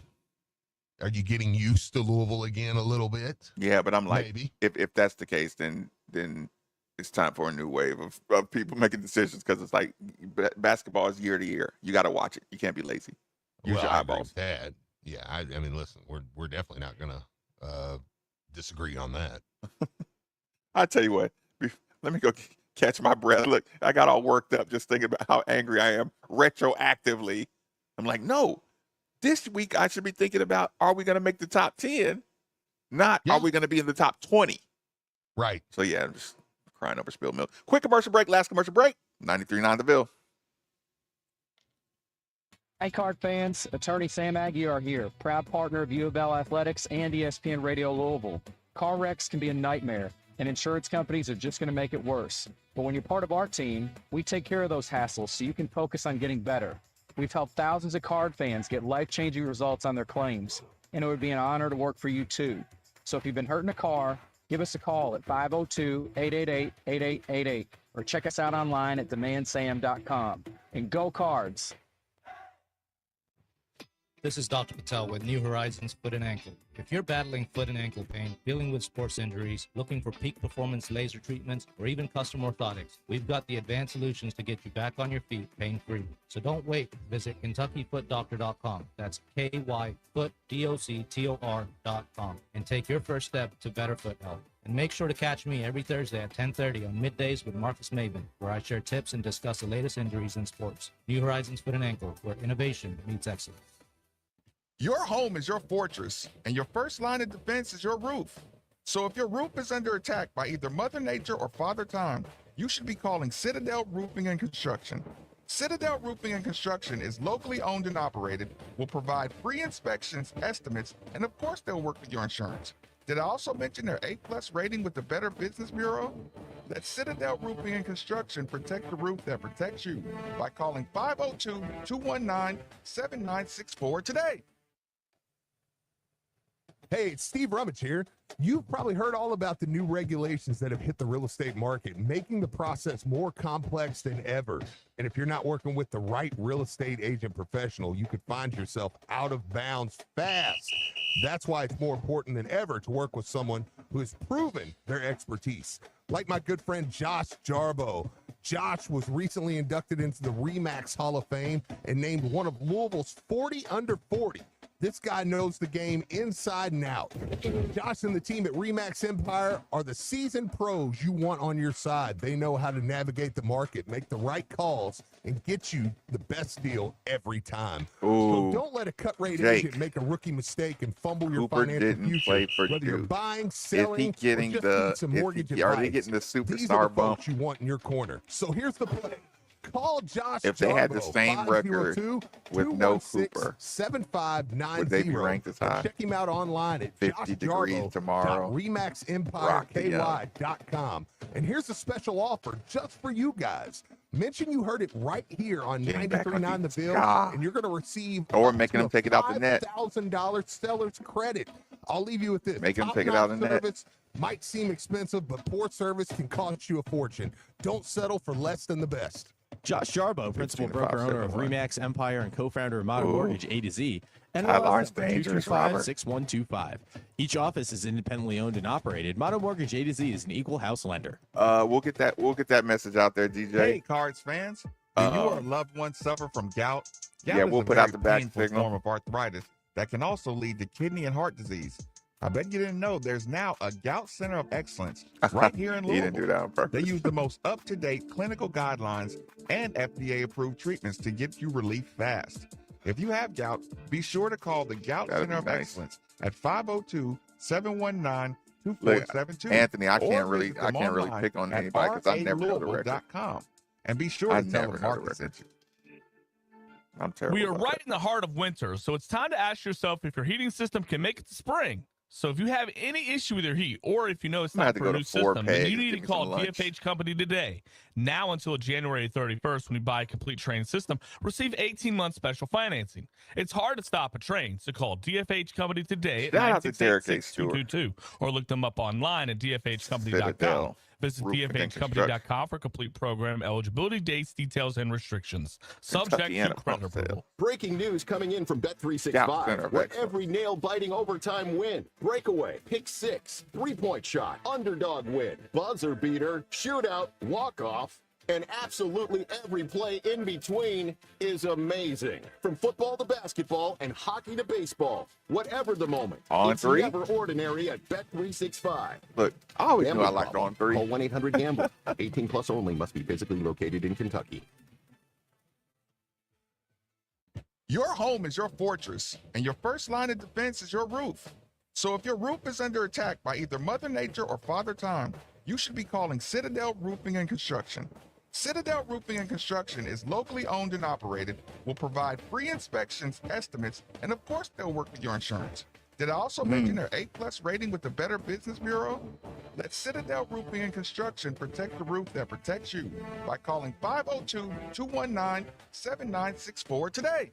Are you getting used to Louisville again a little bit? Yeah, but I'm like, maybe. if that's the case, then it's time for a new wave of people making decisions because it's like basketball is year to year. You got to watch it. You can't be lazy. Use your eyeballs. Dad. Yeah, I mean, listen, we're definitely not gonna disagree on that. I tell you what, let me go catch my breath. Look, I got all worked up just thinking about how angry I am retroactively. I'm like, no, this week I should be thinking about, are we going to make the top 10? Not, are we going to be in the top 20? Right. So, yeah, I'm just crying over spilled milk. Quick commercial break, last commercial break, 93.9 The Ville. Hey, Card fans, Attorney Sam Aguirre here, proud partner of U of L Athletics and ESPN Radio Louisville. Car wrecks can be a nightmare, and insurance companies are just going to make it worse. But when you're part of our team, we take care of those hassles so you can focus on getting better. We've helped thousands of Card fans get life-changing results on their claims, and it would be an honor to work for you too. So if you've been hurt in a car, give us a call at 502-888-8888 or check us out online at demandsam.com. And go Cards! This is Dr. Patel with New Horizons Foot and Ankle. If you're battling foot and ankle pain, dealing with sports injuries, looking for peak performance laser treatments, or even custom orthotics, we've got the advanced solutions to get you back on your feet pain-free. So don't wait. Visit KentuckyFootDoctor.com. That's KYFootDoctor.com and take your first step to better foot health. And make sure to catch me every Thursday at 10:30 on Middays with Marcus Maven, where I share tips and discuss the latest injuries in sports. New Horizons Foot and Ankle, where innovation meets excellence. Your home is your fortress, and your first line of defense is your roof. So if your roof is under attack by either Mother Nature or Father Time, you should be calling Citadel Roofing and Construction. Citadel Roofing and Construction is locally owned and operated, will provide free inspections, estimates, and of course they'll work with your insurance. Did I also mention their A+ rating with the Better Business Bureau? Let Citadel Roofing and Construction protect the roof that protects you by calling 502-219-7964 today. Hey, it's Steve Rummage here. You've probably heard all about the new regulations that have hit the real estate market, making the process more complex than ever. And if you're not working with the right real estate agent professional, you could find yourself out of bounds fast. That's why it's more important than ever to work with someone who has proven their expertise. Like my good friend Josh Jarbo. Josh was recently inducted into the RE/MAX Hall of Fame and named one of Louisville's 40 under 40. This guy knows the game inside and out. Josh and the team at RE/MAX Empire are the seasoned pros you want on your side. They know how to navigate the market, make the right calls, and get you the best deal every time. Ooh, so don't let a cut-rate Jake. agent make a rookie mistake and fumble your Cooper financial didn't future. play for Whether you're Duke. buying, Is selling, he getting or just the? need some mortgage Are they advice, getting the these are superstar the bump? folks you want in your corner. So here's the play. Call Josh If they had the Jarbo, same record with no Cooper, 7590. would they be ranked as high? Check him out online at 50 degrees tomorrow. RE/MAXEmpireKY.com. And here's a special offer just for you guys. Mention you heard it right here on Getting back on 93.9 The Bill, God. and you're going to receive Or making them take it out the net. $5,000 seller's credit. I'll leave you with this. Make them take it out the net. Service might seem expensive, but poor service can cost you a fortune. Don't settle for less than the best. Josh Jarbo, principal broker owner of RE/MAX Empire and co-founder of Modern Mortgage A to Z, and Tyler's dangerous, Robert. 225-6125. Each office is independently owned and operated. Modern Mortgage A to Z is an equal house lender. We'll get that message out there, DJ. Hey, Cards fans. Do you or a loved one suffer from gout? Gout Yeah, is we'll a put very out the back painful signal. form of arthritis that can also lead to kidney and heart disease. I bet you didn't know there's now a gout center of excellence right here in He Louisville. didn't do that on purpose. They use the most up-to-date clinical guidelines and FDA-approved treatments to get you relief fast. If you have gout, be sure to call the Gout That'd Center be of nice. Excellence at 502-719-2472. Look, Anthony, I or can't really visit them online pick on at anybody because I never know the record. ralouisville.com. And be sure I to tell never them know the Marcus record. sent you. I'm terrible. We are about right in the heart of winter, so it's time to ask yourself if your heating system can make it to spring. So if you have any issue with your heat, or if you know it's I'm gonna time have to for a go new to 4 system, then Pegs you and need to give me some call lunch. DFH Company today. Now until January 31st, when you buy a complete train system, receive 18-month special financing. It's hard to stop a train, so call DFH Company today at Shout out to Derek A. 968-6222, or look them up online at dfhcompany.com. Citadel Visit Roofing and dfhcompany.com for complete program eligibility, dates, details, and restrictions. Subject Kentucky to and a credit pump sale. approval. Breaking news coming in from Gout Center Bet365. of Where Excellence. every nail-biting overtime win, breakaway, pick six, three-point shot, underdog win, buzzer beater, shootout, walk-off, and absolutely every play in between is amazing. From football to basketball and hockey to baseball, whatever the moment, On it's three? never ordinary at Bet365. Look, I always knew I Gambling liked problem? on 3. Call 1-800-GAMBLER. 18 plus only. Must be physically located in Kentucky. Your home is your fortress, and your first line of defense is your roof. So if your roof is under attack by either Mother Nature or Father Time, you should be calling Citadel Roofing and Construction. Citadel Roofing and Construction is locally owned and operated, will provide free inspections, estimates, and of course they'll work with your insurance. Did I also mention their A+ rating with the Better Business Bureau? Let Citadel Roofing and Construction protect the roof that protects you by calling 502-219-7964 today.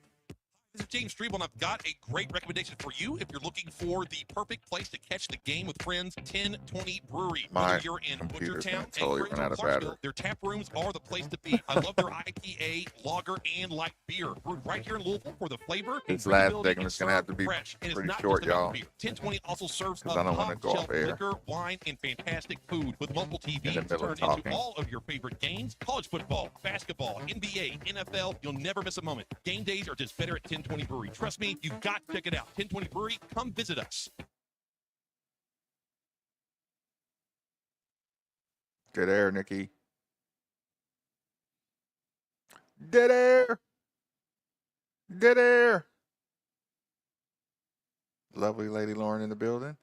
This is James Strebel, and I've got a great recommendation for you if you're looking for the perfect place to catch the game with friends. 1020 Brewery. My Whether you're in computer's Butchertown, gonna totally Anchorage, run or out of Clarksville, battery. their tap rooms are the place to be. I love their IPA, lager, and light beer. Brewed right here in Louisville for the flavor. This and last drinkability, segment's and gonna have to served be fresh. And it's pretty not short, just about y'all. beer. 1020 also serves 'Cause up I don't wanna go off top-shelf air. liquor, wine, and fantastic food with multiple In the TVs middle of turned talking. into all of your favorite games. College football, basketball, NBA, NFL. You'll never miss a moment. Game days are just better at 1020 Brewery. Trust me, you've got to check it out. 1020 Brewery, come visit us. Dead air, Nikki. Dead air. Dead air. Lovely lady Lauren in the building.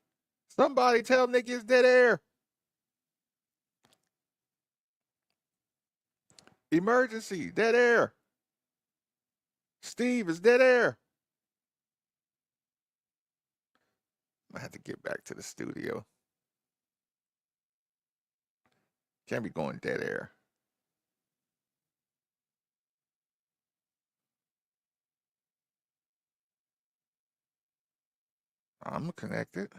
Somebody tell Nikki it's dead air. Emergency, dead air. Steve, it's dead air. I have to get back to the studio. Can't be going dead air. I'm connected.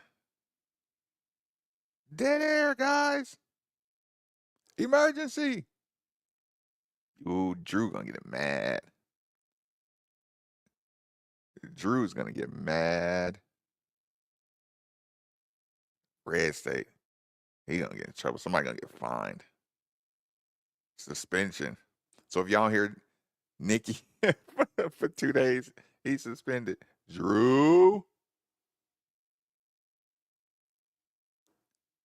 Dead air, guys. Emergency. Ooh, Drew gonna get mad. Drew's gonna get mad. Red State. He gonna get in trouble. Somebody gonna get fined. Suspension. So if y'all hear Nikki for 2 days, he's suspended. Drew.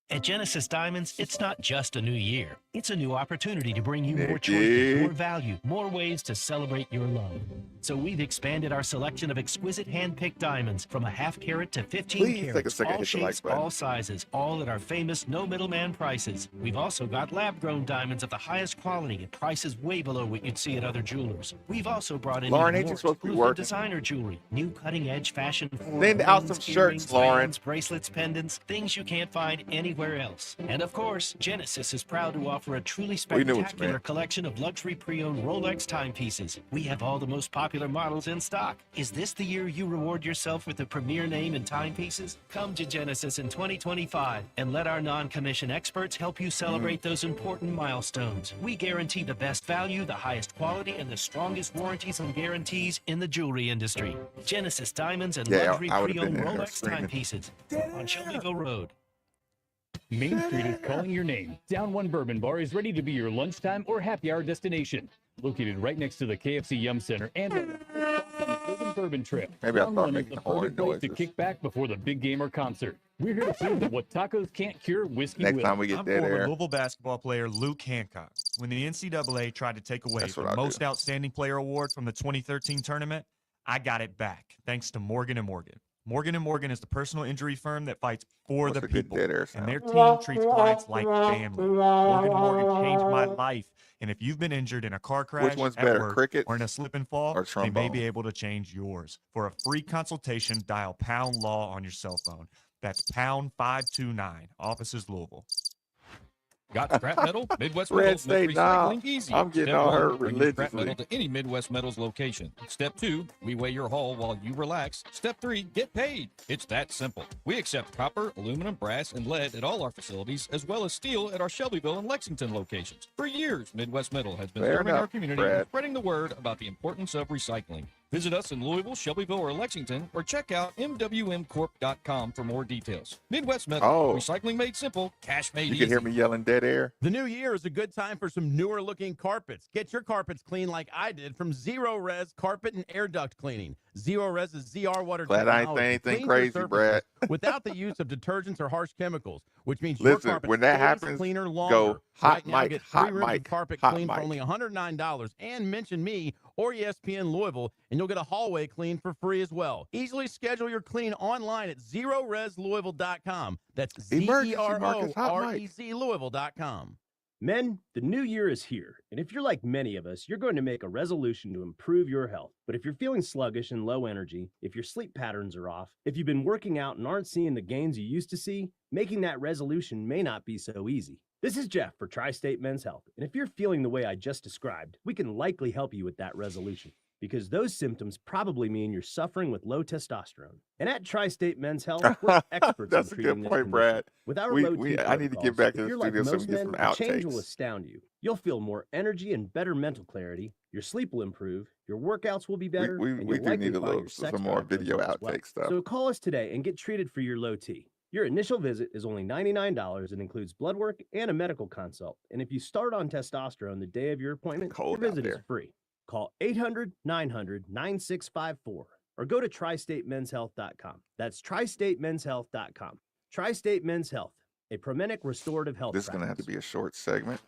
At Genesis Diamonds, it's not just a new year. It's a new opportunity to bring you more choices, more value, more ways to celebrate your love. So we've expanded our selection of exquisite hand-picked diamonds from a half carat to 15 carats, all shapes, all sizes, all at our famous no middleman prices. We've also got lab-grown diamonds of the highest quality at prices way below what you'd see at other jewelers. We've also brought in Lauren, even ain't more you supposed to be exclusive working? designer jewelry, new cutting-edge fashion. Send out some shirts, Lauren. Bands, bracelets, pendants, things you can't find anywhere else. And of course, Genesis is proud to offer a truly spectacular collection of luxury pre-owned Rolex timepieces. We have all the most popular models in stock. Is this the year you reward yourself with a premier name in timepieces? Come to Genesis in 2025 and let our non-commission experts help you celebrate those important milestones. We guarantee the best value, the highest quality, and the strongest warranties and guarantees in the jewelry industry. Genesis Diamonds and luxury pre-owned Rolex timepieces on Shelbyville Road. Main Street is calling your name. Down One Bourbon Bar is ready to be your lunchtime or happy hour destination. Located right next to the KFC Yum Center and the Bourbon Trip. Maybe I Down thought One is making the horn perfect place to noises. kick back before the big game or concert. We're here to prove that what tacos can't cure, whiskey Next will. time we get I'm dead former air. Louisville basketball player Luke Hancock. When the NCAA tried to take away That's the what I'll most do. outstanding player award from the 2013 tournament, I got it back thanks to Morgan & Morgan. Morgan & Morgan is the personal injury firm that fights for What's the a good people, dead air and sound? their team treats clients like family. Morgan & Morgan changed my life, and if you've been injured in a car crash, one's at better, work, cricket or in a slip and fall, or they may trombone? be able to change yours. For a free consultation, dial pound law on your cell phone. That's pound 529, offices Louisville. Got scrap metal? Midwest Red Metals make State, nah. recycling easy. I'm getting Step all 1, hurt bring your scrap religiously. metal to any Midwest Metals location. Step 2, we weigh your haul while you relax. Step 3, get paid. It's that simple. We accept copper, aluminum, brass, and lead at all our facilities, as well as steel at our Shelbyville and Lexington locations. For years, Midwest Metal has been Fair serving enough, our community Brad. and spreading the word about the importance of recycling. Visit us in Louisville, Shelbyville, or Lexington, or check out mwmcorp.com for more details. Midwest Metal, Oh. recycling made simple, cash made You easy. can hear me yelling dead air. The new year is a good time for some newer looking carpets. Get your carpets clean like I did from Zero Res Carpet and Air Duct Cleaning. Zero Res is ZR water Glad I ain't technology. saying anything Cleans your crazy, surfaces Brad. without the use of detergents or harsh chemicals, which means your Listen, carpet when that stays happens, cleaner longer. go hot Right now, mic, get hot 3 rooms mic, of carpet hot clean for mic. only $109 and mention me or ESPN Louisville, and you'll get a hallway clean for free as well. Easily schedule your clean online at ZeroResLouisville.com. That's Emergency Marcus, hot mic. ZeroRez Louisville.com. Men, the new year is here, and if you're like many of us, you're going to make a resolution to improve your health. But if you're feeling sluggish and low energy, if your sleep patterns are off, if you've been working out and aren't seeing the gains you used to see, making that resolution may not be so easy. This is Jeff for Tri-State Men's Health, and if you're feeling the way I just described, we can likely help you with that resolution, because those symptoms probably mean you're suffering with low testosterone. And at Tri-State Men's Health, we're experts That's in a treating good this point, condition. Brad. With our We- low we- T I need to get protocols, back to if the you're like studio so we most can get men, some the change will outtakes. astound you. You'll feel more energy and better mental clarity. Your sleep will improve. Your workouts will be better. We and do you'll likely need a find little your sex some more drive goes video up as well. outtake stuff. So call us today and get treated for your low T. Your initial visit is only $99 and includes blood work and a medical consult. And if you start on testosterone the day of your appointment, your visit is free. Call 800-900-9654 or go to tristatemenshealth.com. That's tristatemenshealth.com. Tri-State Men's Health, a Promenic restorative health This is going to have to be a short segment.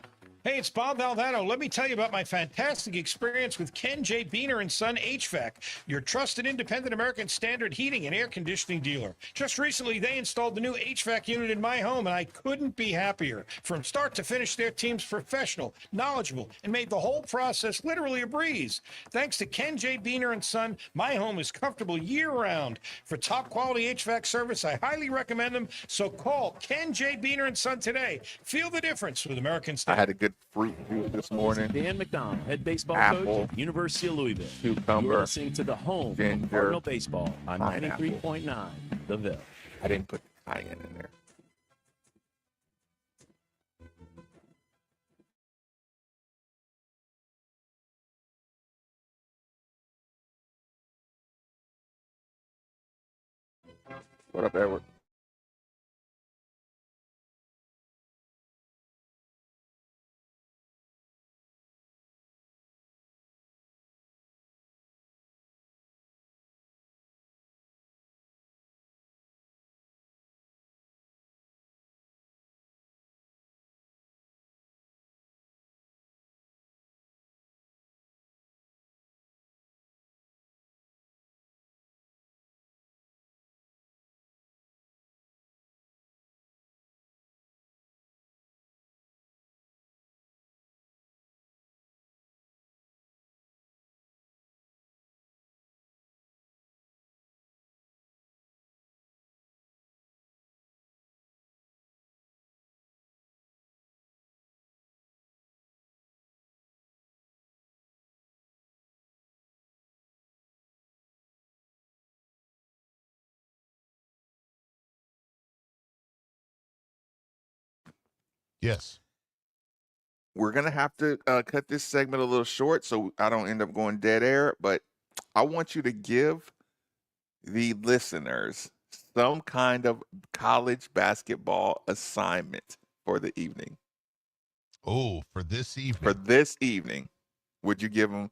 Hey, it's Bob Valdano. Let me tell you about my fantastic experience with Ken J. Beener & Son HVAC, your trusted independent American Standard heating and air conditioning dealer. Just recently, they installed the new HVAC unit in my home, and I couldn't be happier. From start to finish, their team's professional, knowledgeable, and made the whole process literally a breeze. Thanks to Ken J. Beener & Son, my home is comfortable year-round. For top-quality HVAC service, I highly recommend them, so call Ken J. Beener & Son today. Feel the difference with American Standard. I had a good good fruit juice this morning. Dan McDonald, head baseball Apple, coach at University of Louisville. Cucumber, You're listening to the home ginger, of Cardinal baseball on pineapple. 93.9 The Ville. I didn't put the cayenne in there. What up, Edward? Yes. We're going to have to cut this segment a little short so I don't end up going dead air, but I want you to give the listeners some kind of college basketball assignment for the evening. Oh, for this evening. For this evening, would you give them?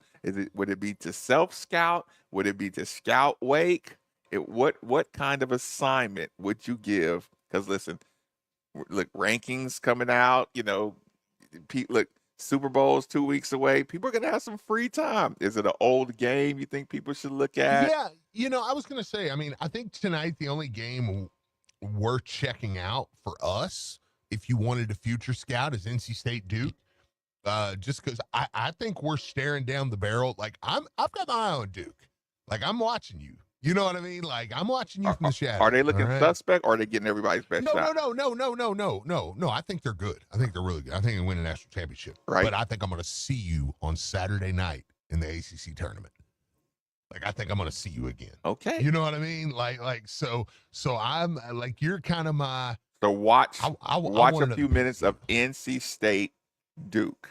Would it be to self-scout? Would it be to scout wake? What kind of assignment would you give? Because listen, look, rankings coming out. You know, look, Super Bowl's 2 weeks away. People are gonna have some free time. Is it an old game you think people should look at? Yeah, you know, I was gonna say. I mean, I think tonight the only game worth checking out for us, if you wanted a future scout, is NC State Duke. Just because I think we're staring down the barrel. Like I've got my eye on Duke. Like I'm watching you. You know what I mean? Like I'm watching you from the shadows. Are they looking suspect, or are they getting everybody's best shot? No. I think they're good. I think they're really good. I think they win a national championship. Right. But I think I'm going to see you on Saturday night in the ACC tournament. Like I think I'm going to see you again. Okay. You know what I mean? So I'm like you're kind of my. So watch. I watch a few minutes of NC State Duke.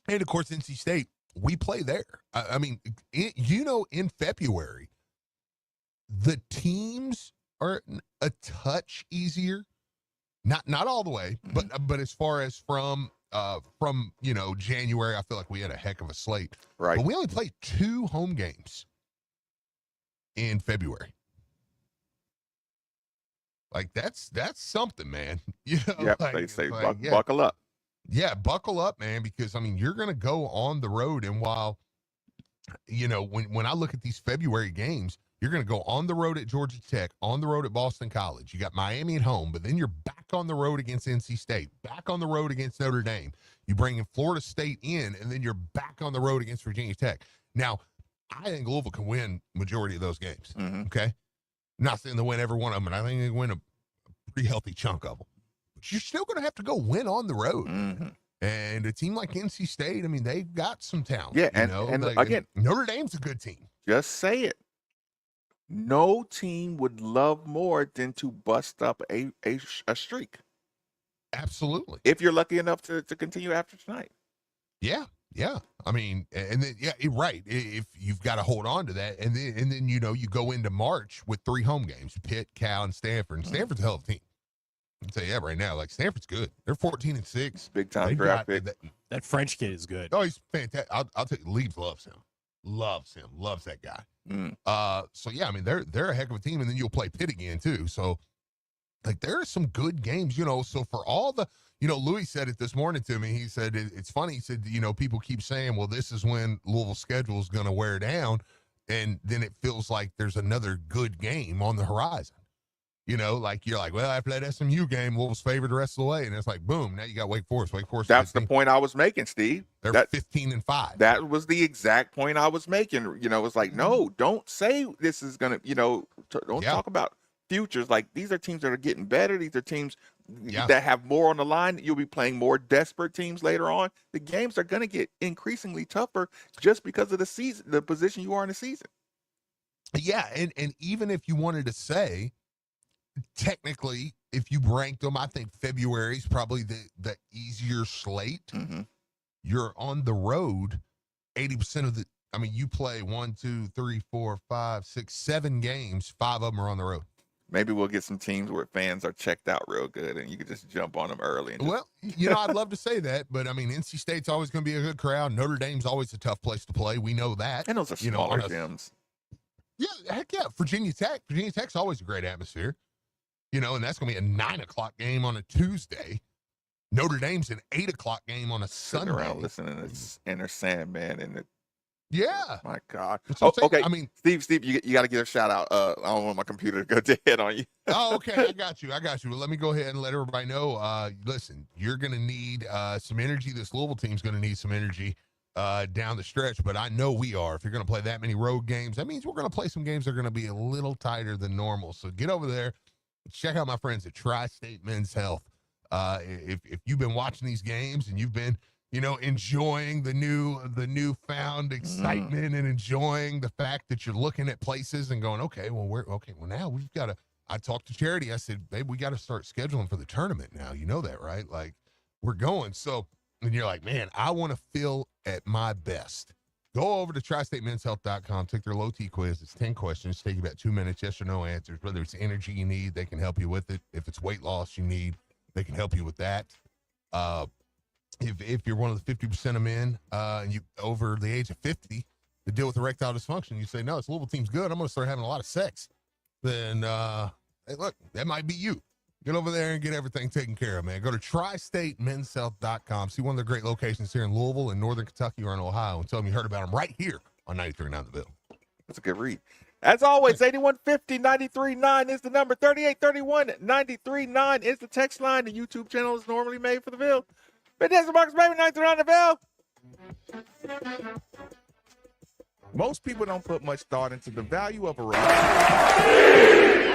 And of course, NC State, we play there. I mean, in February, the teams are a touch easier. Not all the way, but as far as from January, I feel like we had a heck of a slate. Right. But we only played 2 home games in February. Like that's something, man. You know, yep, like, they say like, buckle up. Yeah, buckle up, man, because I mean you're gonna go on the road, and while when I look at these February games, you're gonna go on the road at Georgia Tech, on the road at Boston College. You got Miami at home, but then you're back on the road against NC State, back on the road against Notre Dame. You bring in Florida State in, and then you're back on the road against Virginia Tech. Now, I think Louisville can win majority of those games. Okay, not saying they'll win every one of them, but I think they can win a pretty healthy chunk of them. But you're still going to have to go win on the road. And a team like NC State, I mean, they've got some talent. Yeah, and again, Notre Dame's a good team. Just say it. No team would love more than to bust up a streak. Absolutely. If you're lucky enough to continue after tonight. Yeah. I mean, and then right. If you've got to hold on to that, and then you go into March with 3 home games: Pitt, Cal, and Stanford. And Stanford's a hell of a team. I can tell you that right now. Like Stanford's good. They're 14-6. Big time draft pick. That French kid is good. Oh, he's fantastic. I'll tell you, Leeds loves him. Loves that guy. So yeah, I mean they're a heck of a team, and then you'll play Pitt again too. So like there are some good games, So for all the, Louis said it this morning to me. He said it's funny. He said people keep saying, well, this is when Louisville's schedule is going to wear down, and then it feels like there's another good game on the horizon. Like you're like, well, after that SMU game, Louisville's favored the rest of the way, and it's like, boom, now you got Wake Forest. That's the point I was making, Steve. They're 15-5. That was the exact point I was making. It's like, no, don't say this is gonna. Don't talk about futures. Like, these are teams that are getting better. These are teams that have more on the line. You'll be playing more desperate teams later on. The games are going to get increasingly tougher just because of the season, the position you are in the season. Yeah, and even if you wanted to say, technically, if you ranked them, I think February is probably the easier slate. Mm-hmm. You're on the road 80% of the. I mean, you play 1, 2, 3, 4, 5, 6, 7 games. 5 of them are on the road. Maybe we'll get some teams where fans are checked out real good, and you can just jump on them early. And well, you know, I'd love to say that, but I mean, NC State's always going to be a good crowd. Notre Dame's always a tough place to play. We know that. And those are smaller gyms. Yeah, heck yeah. Virginia Tech's always a great atmosphere. You know, and that's going to be a 9 o'clock game on a Tuesday. Notre Dame's an 8 o'clock game on a Sunday. Around listening to Enter Sandman and yeah. My God. Okay. I mean, Steve, you got to give a shout out. I don't want my computer to go dead on you. Oh, okay. I got you. Well, let me go ahead and let everybody know. Listen, you're going to need some energy. This Louisville team's going to need some energy down the stretch, but I know we are. If you're going to play that many road games, that means we're going to play some games that are going to be a little tighter than normal. So get over there. Check out my friends at Tri-State Men's Health. If you've been watching these games and you've been, you know, enjoying the newfound excitement and enjoying the fact that you're looking at places and going, well, now we've got to. I talked to Charity. I said, babe, we got to start scheduling for the tournament now. You know that, right? Like, we're going. So, and you're like, man, I want to feel at my best. Go over to tristatemenshealth.com, take their low T quiz. It's 10 questions, take you about 2 minutes, yes or no answers. Whether it's energy you need, they can help you with it. If it's weight loss you need, they can help you with that. If you're one of the 50% of men and you over the age of 50 to deal with erectile dysfunction, you say, no, this Louisville team's good. I'm going to start having a lot of sex. Then, hey, look, that might be you. Get over there and get everything taken care of, man. Go to tristatemenshealth.com. See one of the great locations here in Louisville, in Northern Kentucky, or in Ohio, and tell them you heard about them right here on 93.9 The Ville. That's a good read. As always, 8150-93.9 is the number. 3831-93.9 is the text line. The YouTube channel is normally made for The Ville. But there's the Marcus Baby, 93.9 The Ville. Most people don't put much thought into the value of a relationship.